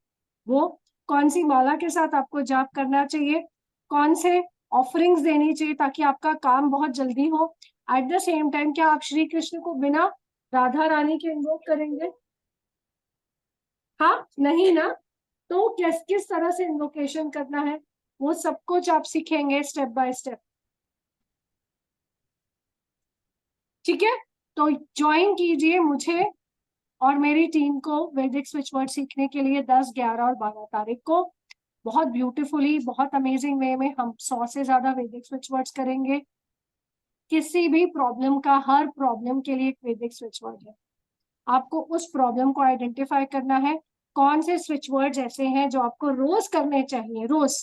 वो कौन सी माला के साथ आपको जाप करना चाहिए, कौन से ऑफरिंग्स देनी चाहिए ताकि आपका काम बहुत जल्दी हो। एट द सेम टाइम क्या आप श्री कृष्ण को बिना राधा रानी के इन्वोक करेंगे? हाँ, नहीं ना? तो किस किस तरह से इन्वोकेशन करना है वो सब कुछ आप सीखेंगे स्टेप बाय स्टेप, ठीक है। तो ज्वाइन कीजिए मुझे और मेरी टीम को वैदिक स्विच वर्ड सीखने के लिए 10, 11 और 12 तारीख को। बहुत ब्यूटीफुली, बहुत अमेजिंग वे में हम 100 से ज्यादा वैदिक स्विच वर्ड्स करेंगे। किसी भी प्रॉब्लम का, हर प्रॉब्लम के लिए एक वैदिक स्विच वर्ड है। आपको उस प्रॉब्लम को आइडेंटिफाई करना है, कौन से स्विच वर्ड्स ऐसे हैं जो आपको रोज करने चाहिए, रोज,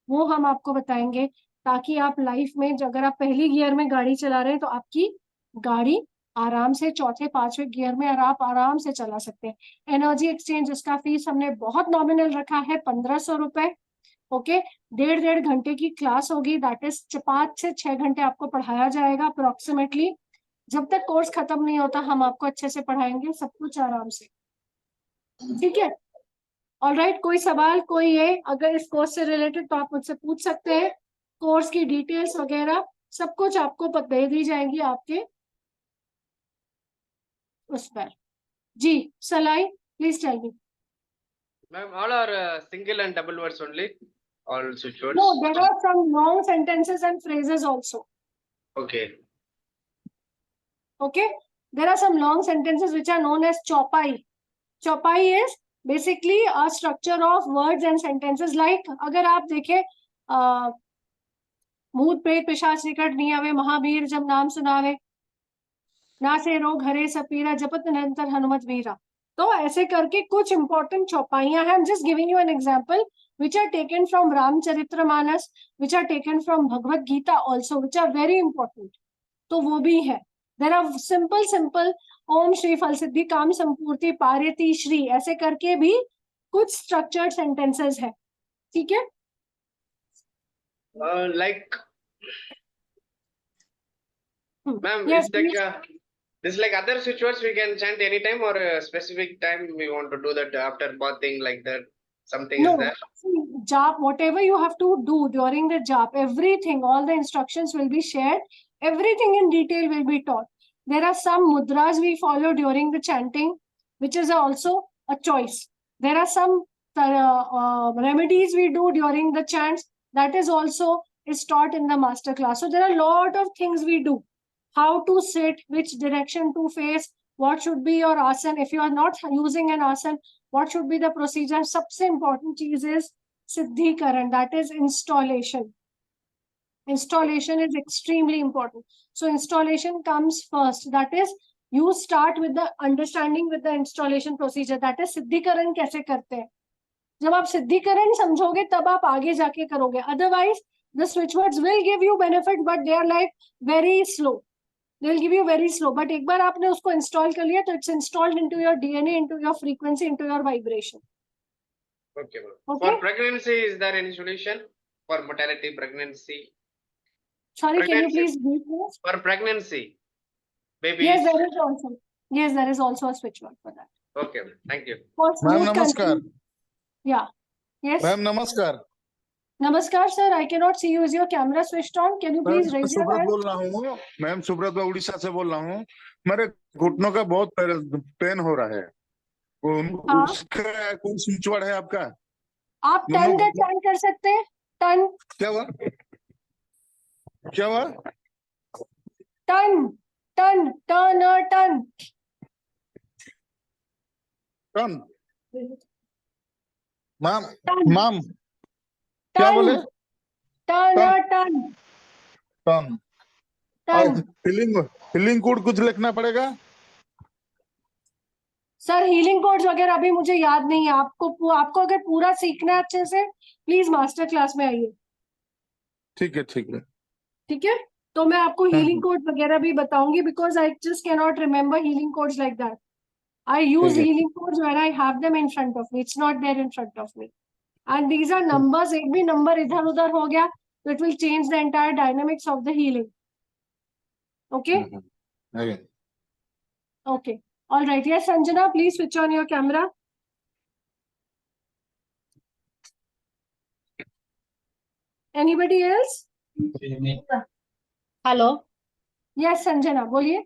वो हम आपको बताएंगे ताकि आप लाइफ में, अगर आप पहली गियर में गाड़ी चला रहे हैं तो आपकी गाड़ी आराम से चौथे, 5वें गियर में और आप आराम से चला सकते हैं। एनर्जी एक्सचेंज, इसका फीस हमने बहुत नॉमिनल रखा है, 1500 रुपए। ओके, 1.5 घंटे की क्लास होगी, दैट इज 5 से 6 घंटे आपको पढ़ाया जाएगा अप्रोक्सीमेटली। जब तक कोर्स खत्म नहीं होता हम आपको अच्छे से पढ़ाएंगे, सब कुछ आराम से, ठीक है। ऑल राइट, कोई सवाल, कोई ये अगर इस कोर्स से रिलेटेड तो आप मुझसे पूछ सकते हैं। कोर्स की डिटेल्स वगैरह सब कुछ आपको दे दी जाएंगी आपके उस पर। जी सलाई, please tell me. Ma'am, all are single and double words only. All switch words. No, there are some long sentences and phrases also. Okay. Okay, there are some long sentences which are known as chaupai. Chaupai is basically a structure of words and sentences. Like अगर आप देखें भूत प्रेत पिशाच निकट नहीं आवे, महावीर जब नाम सुनावे, नासे रोग हरे सपीरा, जपत निरंतर हनुमत वीरा. तो ऐसे करके कुछ इंपॉर्टेंट चौपाइयां हैं. I'm just giving you an example which are taken from Ramcharitmanas, which are taken from Bhagavad Gita also, which are very important. तो वो भी है. There are simple ओम श्री फल सिद्धि काम संपूर्ति पार्यती श्री, ऐसे करके भी कुछ structured sentences है. ठीक है? Like, ma'am, Yes, it's like this, like other switch words we can chant anytime, or a specific time we want to do that after bathing, like that. Something no, is there. Jap, whatever you have to do during the jap, everything, all the instructions will be shared. Everything in detail will be taught. There are some mudras we follow during the chanting, which is also a choice. There are some remedies we do during the chants, that is also is taught in the master class. So there are a lot of things we do. How to sit, which direction to face, what should be your asana. If you are not using an asana, what should be the procedure? सबसे important चीज is सिद्धिकरण, that is installation. Installation is extremely important. So installation comes first. That is, you start with the understanding with the installation procedure. That is सिद्धिकरण कैसे करते हैं. जब आप सिद्धिकरण समझोगे तब आप आगे जाके करोगे. Otherwise, the switch words will give you benefit, but they are like very slow. They'll give you very slow. But एक बार आपने उसको install कर लिया, तो it's installed into your DNA, into your frequency, into your vibration. Okay, ma'am. Okay. For pregnancy, is there any solution for mortality, pregnancy? Sorry, can you Pregnancy. please repeat? For pregnancy, baby. Yes, there is also. Yes, there is also a switch word for that. Okay, ma'am. Thank you. For ma'am smooth नमस्कार. country- Yeah. Yes. Ma'am नमस्कार. Namaskar, sir. I cannot see you. Is your camera switched on? Can you ma'am please raise your Subrata hand? बोल रहा हूँ. Ma'am Subrat, मैं उड़ीसा से बोल रहा हूँ. मेरे घुटनों का बहुत पेन हो रहा है. हाँ. उसका कौन स्विच वर्ड है आपका? आप टन का चैंट कर सकते हैं. टन. क्या हुआ? क्या हुआ? टन. टन. टन. टन. टन. मैम टन. मैम क्या बोले? टन. टन. टन. टन. हीलिंग कोड कुछ लिखना पड़ेगा? सर हीलिंग कोड्स वगैरह अभी मुझे याद नहीं है. आपको अगर पूरा सीखना है अच्छे से, प्लीज मास्टर क्लास में आइए. ठीक है, ठीक है. ठीक है, तो मैं आपको हीलिंग कोड वगैरह भी बताऊंगी, because I just can not remember healing codes like that. I use healing codes when I have them in front of me. It's not there in front of me. And these are numbers. एक भी number इधर उधर हो गया तो it will change the entire dynamics of the healing. Okay. Okay. All right. Yes, Sanjana, please switch on your camera. Anybody else? Hello. Yes, Sanjana, बोलिए.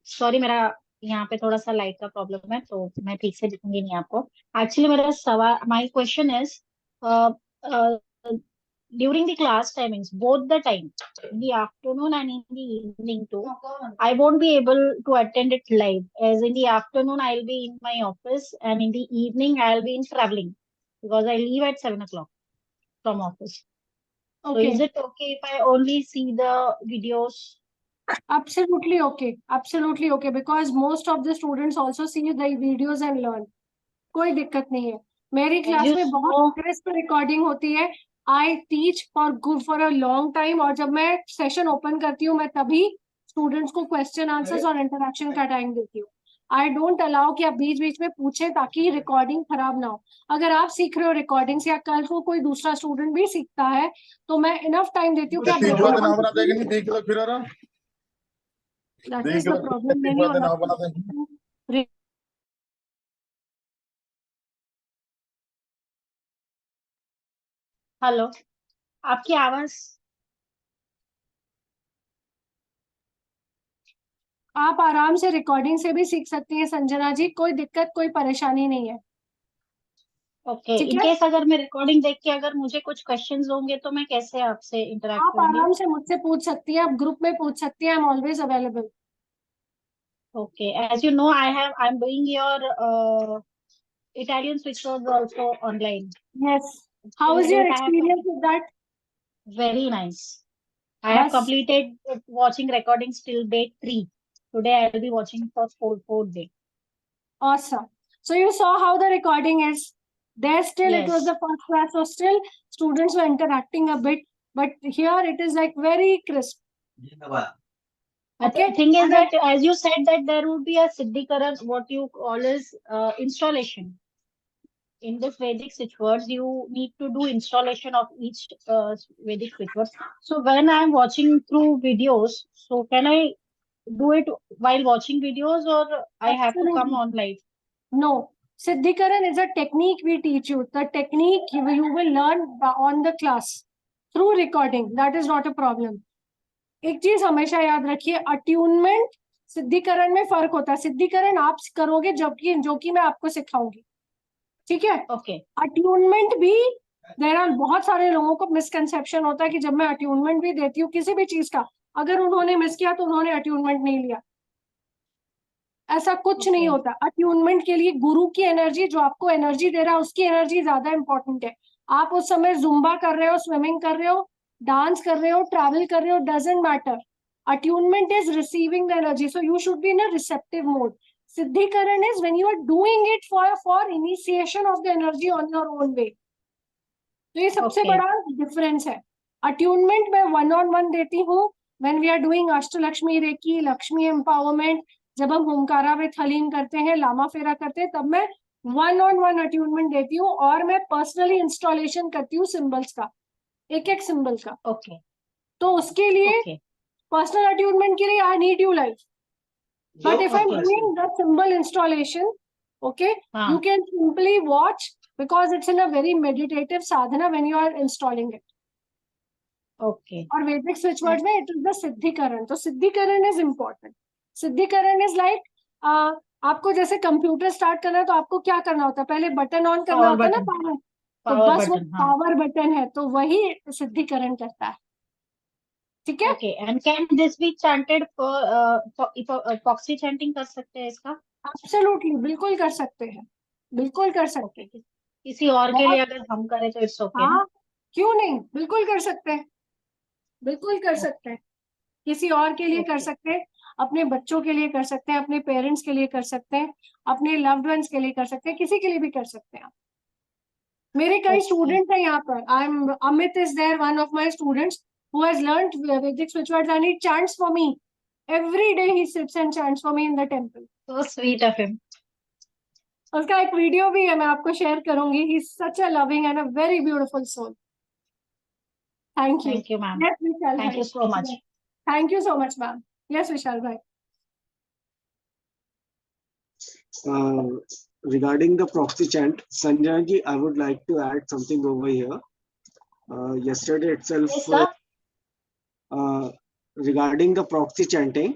Sorry, मेरा यहाँ पे थोड़ा सा लाइट का प्रॉब्लम है, तो मैं ठीक से दिखूंगी नहीं आपको. एक्चुअली मेरा सवाल, my question is, during the class timings, both the time, in the afternoon and in the evening too, I won't be able to attend it live, as in the afternoon I'll be in my office and in the evening I'll be in traveling, because I leave at 7 o'clock from office. Okay. So is it okay if I only see the videos? Absolutely okay. Absolutely okay. Because most of the students also see the videos and learn. कोई दिक्कत नहीं है. मेरी class में बहुत crisp recording होती है. I teach for a long time, और जब मैं सेशन ओपन करती हूँ मैं तभी स्टूडेंट्स को क्वेश्चन आंसर्स और इंटरेक्शन का टाइम देती हूँ. आई डोंट अलाउ कि आप बीच बीच में पूछें ताकि रिकॉर्डिंग खराब ना हो. अगर आप सीख रहे हो रिकॉर्डिंग से, या कल को कोई दूसरा स्टूडेंट भी सीखता है, तो मैं इनफ टाइम देती हूँ कि आप That is the problem. नहीं होना. हेलो, आपकी आवाज. आप आराम से रिकॉर्डिंग से भी सीख सकती हैं संजना जी. कोई दिक्कत, कोई परेशानी नहीं है. ओके, ठीक इन है? केस अगर मैं रिकॉर्डिंग देख के अगर मुझे कुछ क्वेश्चंस होंगे तो मैं कैसे आपसे इंटरेक्ट आप करूंगी? आराम से मुझसे पूछ सकती हैं, आप ग्रुप में पूछ सकती हैं, I am always available. Okay, as you know I am doing your Italian switch was also online. Yes, how Till is your date, I have experience with that? very nice. I have बस, completed watching recordings till date 3. Today I will be watching for fourth day. awesome. So you saw how the recording is. There still it was Yes. the first class, so still students were interacting a bit, but here it is like very crisp. But Okay? the thing is And that as you said that there would be a Siddhikaran, what you call as installation. In this Vedic switch words, you need to do installation of each Vedic switch words. So when I am watching through videos, so can I do it while watching videos or I have to come absolutely on live? no. Siddhikaran is a technique we teach you. The technique you will learn on the class through recording. That is not a problem. एक चीज हमेशा याद रखिए, attunement सिद्धिकरण में फर्क होता है। सिद्धिकरण आप करोगे जबकि जो कि मैं आपको सिखाऊंगी, ठीक है? Okay. अट्यूनमेंट भी देर आर बहुत सारे लोगों को मिसकंसेप्शन होता है कि जब मैं अट्यूनमेंट भी देती हूँ किसी भी चीज का, अगर उन्होंने मिस किया तो उन्होंने अट्यूनमेंट नहीं लिया। ऐसा कुछ नहीं Okay. होता। अट्यूनमेंट के लिए गुरु की एनर्जी, जो आपको एनर्जी दे रहा है, उसकी एनर्जी ज्यादा इंपॉर्टेंट है। आप उस समय जुम्बा कर रहे हो, स्विमिंग कर रहे हो, डांस कर रहे हो, ट्रैवल कर रहे हो, doesn't matter. Attunement is receiving the energy, so you should be in a receptive mode. सिद्धिकरण is when you are doing it for initiation of the energy on your own way. तो ये सबसे Okay. बड़ा difference है। Attunement मैं one on one देती हूँ when we are doing Ashtalakshmi reiki, Lakshmi empowerment, जब हम होमकारा में थलीन करते हैं, लामा फेरा करते हैं, तब मैं वन ऑन वन अट्यूनमेंट देती हूँ और मैं पर्सनली इंस्टॉलेशन करती हूँ सिंबल्स का, एक एक सिंबल का। Okay. तो उसके लिए Okay. पर्सनल अट्यूनमेंट के लिए I need you live, but if I am Okay. Doing the symbol installation, okay, हाँ. you can simply watch because it's in a very meditative sadhana when you are installing it. Okay. और वैदिक switch word में it is the सिद्धिकरण। तो सिद्धिकरण is important. सिद्धिकरण is like आपको जैसे computer start करना है तो आपको क्या करना होता है, पहले बटन ऑन करना Power होता है ना, button. पावर। तो Power बस वो button. हाँ. पावर बटन है, तो वही सिद्धिकरण करता है, ठीक है? Okay. And can this be chanted for proxy chanting कर सकते हैं इसका? एब्सोल्युटली, बिल्कुल कर सकते हैं, बिल्कुल कर सकते Okay. हैं। किसी और के बहुत, लिए अगर हम करें तो इट्स ओके ना? हाँ, क्यों नहीं, बिल्कुल कर सकते हैं, बिल्कुल कर सकते हैं। किसी और के लिए कर Okay. सकते हैं, अपने बच्चों के लिए कर सकते हैं, अपने पेरेंट्स के लिए कर सकते हैं, अपने लव्ड वंस के लिए कर सकते हैं, किसी के लिए भी कर सकते हैं आप। मेरे कई Okay. स्टूडेंट्स हैं यहाँ पर। I am Amit is there, one of my students who has learned Vedic switch words and he chants for me every day. He sits and chants for me in the temple. So sweet of him. उसका एक video भी है, मैं आपको share करूंगी। He is such a loving and a very beautiful soul. Thank you. Thank you, ma'am. Yes Vishal Thank भाई, you so much. Thank you so much ma'am. Yes Vishal भाई। Regarding the proxy chant, Sanjay ji, I would like to add something over here. Yesterday itself, Yes, sir. regarding the proxy chanting,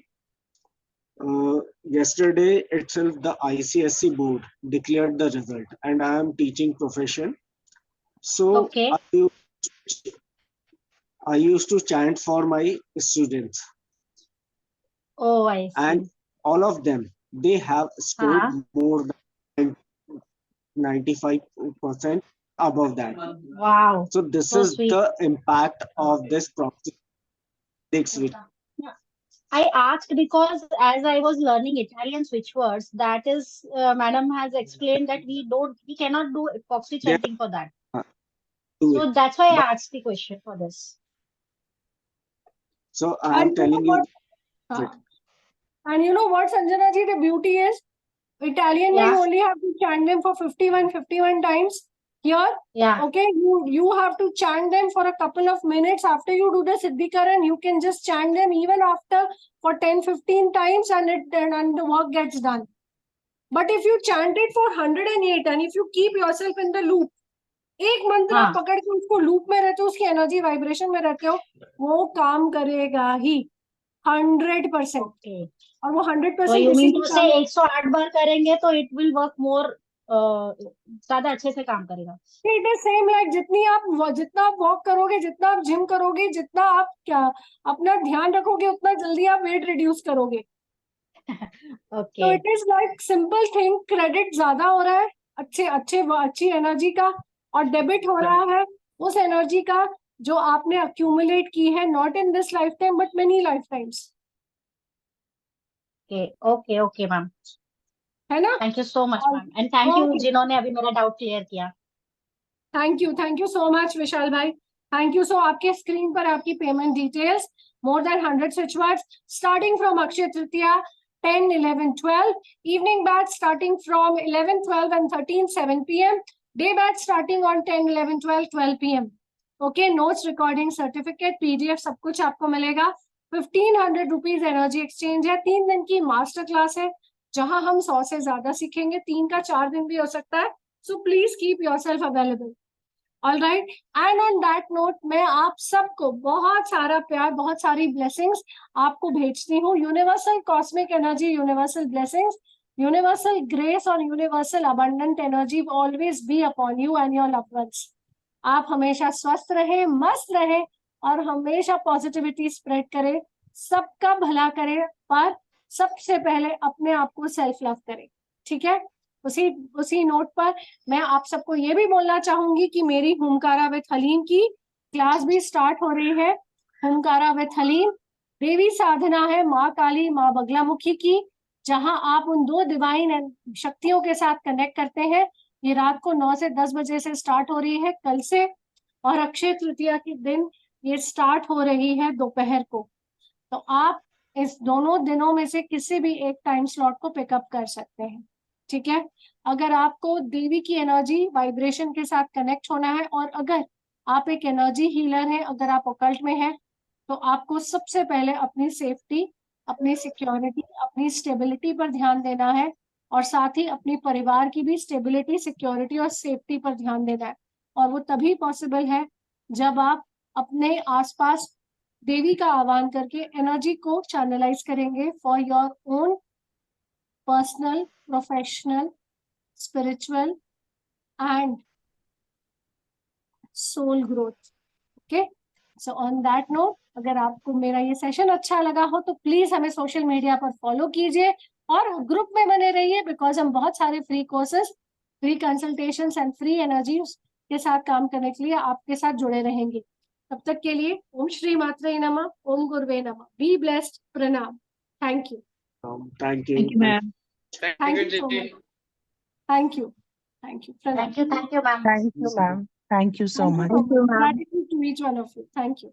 yesterday itself the ICSE board declared the result, and I am teaching profession. So Okay. I used to chant for my students, Oh, I see. and all of them, they have scored more than 95% above that. Wow. So this So is sweet. the impact of this proxy switch. I asked because as I was learning Italian switch words, that is, Madam has explained that we cannot do proxy Yeah. chanting for that. Do So it. that's why I But- asked the question for this. So I am telling you, And you know what, Sanjana ji, the beauty is, Italian Yeah. you only have to chant them for 51 times. Here, Yeah. okay, you have to chant them for a couple of minutes. After you do the Siddhikaran, you can just chant them even after for 10-15 times and the work gets done. But if you chant it for 108 and if you keep yourself in the loop, एक मंत्र आप पकड़ के उसको loop में रहते हो, उसकी एनर्जी वाइब्रेशन में रहते हो, वो काम करेगा ही 100%। Okay. और वो 100% So you किसी mean भी to काम say 108 बार करेंगे तो it will work more ज्यादा अच्छे से काम करेगा। इट इज सेम लाइक जितना आप वॉक करोगे, जितना आप जिम करोगे, जितना आप क्या अपना ध्यान रखोगे, उतना जल्दी आप वेट रिड्यूस करोगे। तो okay it is like simple thing, credit ज्यादा हो रहा है अच्छी एनर्जी का, और डेबिट हो रहा है उस एनर्जी का जो आपने अक्यूमुलेट की है, not in this life time but many life times, okay okay okay ma'am, है ना? थैंक यू सो मच और ma'am, and thank you okay, जिन्होंने अभी मेरा डाउट क्लियर किया। थैंक यू सो मच विशाल भाई, थैंक यू। सो आपके स्क्रीन पर आपकी payment details, more than 100 switch words starting from Akshaya Tritiya 10, 11, 12, evening batch starting from 11, 12 and 13, 7 p.m, day batch starting on 10, 11, 12, 12 p.m. Okay, notes, recording, certificate, PDF सब कुछ आपको मिलेगा। 1500 rupees energy exchange है, 3 दिन की मास्टर क्लास है जहां हम 100 से ज्यादा सीखेंगे, 3 का 4 दिन भी हो सकता है। So please keep yourself available. All right, and on that note मैं आप सबको बहुत सारा प्यार, बहुत सारी ब्लेसिंग्स आपको भेजती हूँ। Universal cosmic energy, universal blessings, universal grace और universal abundant energy always be upon you and your loved ones. आप हमेशा स्वस्थ रहे, मस्त रहे और हमेशा पॉजिटिविटी स्प्रेड करे, सबका भला करे, पर सबसे पहले अपने आप को सेल्फ लव करे। ठीक है, उसी नोट पर मैं आप सबको ये भी बोलना चाहूंगी कि मेरी हुमकारा विद हलीम की क्लास भी स्टार्ट हो रही है। हुमकारा विद हलीम देवी साधना है माँ काली, माँ बगलामुखी की, जहां आप उन 2 डिवाइन शक्तियों के साथ कनेक्ट करते हैं। ये रात को 9 से 10 बजे से स्टार्ट हो रही है कल से, और अक्षय तृतीया के दिन ये स्टार्ट हो रही है दोपहर को। तो आप इस दोनों दिनों में से किसी भी एक टाइम स्लॉट को पिकअप कर सकते हैं। ठीक है, अगर आपको देवी की एनर्जी वाइब्रेशन के साथ कनेक्ट होना है, और अगर आप एक एनर्जी हीलर हैं, अगर आप ऑकल्ट में हैं, तो आपको सबसे पहले अपनी सेफ्टी, अपनी सिक्योरिटी, अपनी स्टेबिलिटी पर ध्यान देना है, और साथ ही अपनी परिवार की भी स्टेबिलिटी, सिक्योरिटी और सेफ्टी पर ध्यान देना है। और वो तभी पॉसिबल है जब आप अपने आसपास देवी का आह्वान करके एनर्जी को चैनलाइज करेंगे for your own personal, professional, spiritual and soul growth. Okay, so on that note, अगर आपको मेरा ये सेशन अच्छा लगा हो तो प्लीज हमें सोशल मीडिया पर फॉलो कीजिए और ग्रुप में बने रहिए, बिकॉज हम बहुत सारे free courses, free consultation and free energy के साथ काम करने के लिए आपके साथ जुड़े रहेंगे। तब तक के लिए ओम श्री मात्रे नमः, ओम गुरुवे नमः, बी ब्लेस्ड, प्रणाम, thank you. Thank you. Thank you, ma'am. Thank you, so Ji. much. Thank you, प्रणाम। Thank you ma'am. Thank you, ma'am. Thank you so Thank you much. so much. Gratitude to each one of you. Thank you.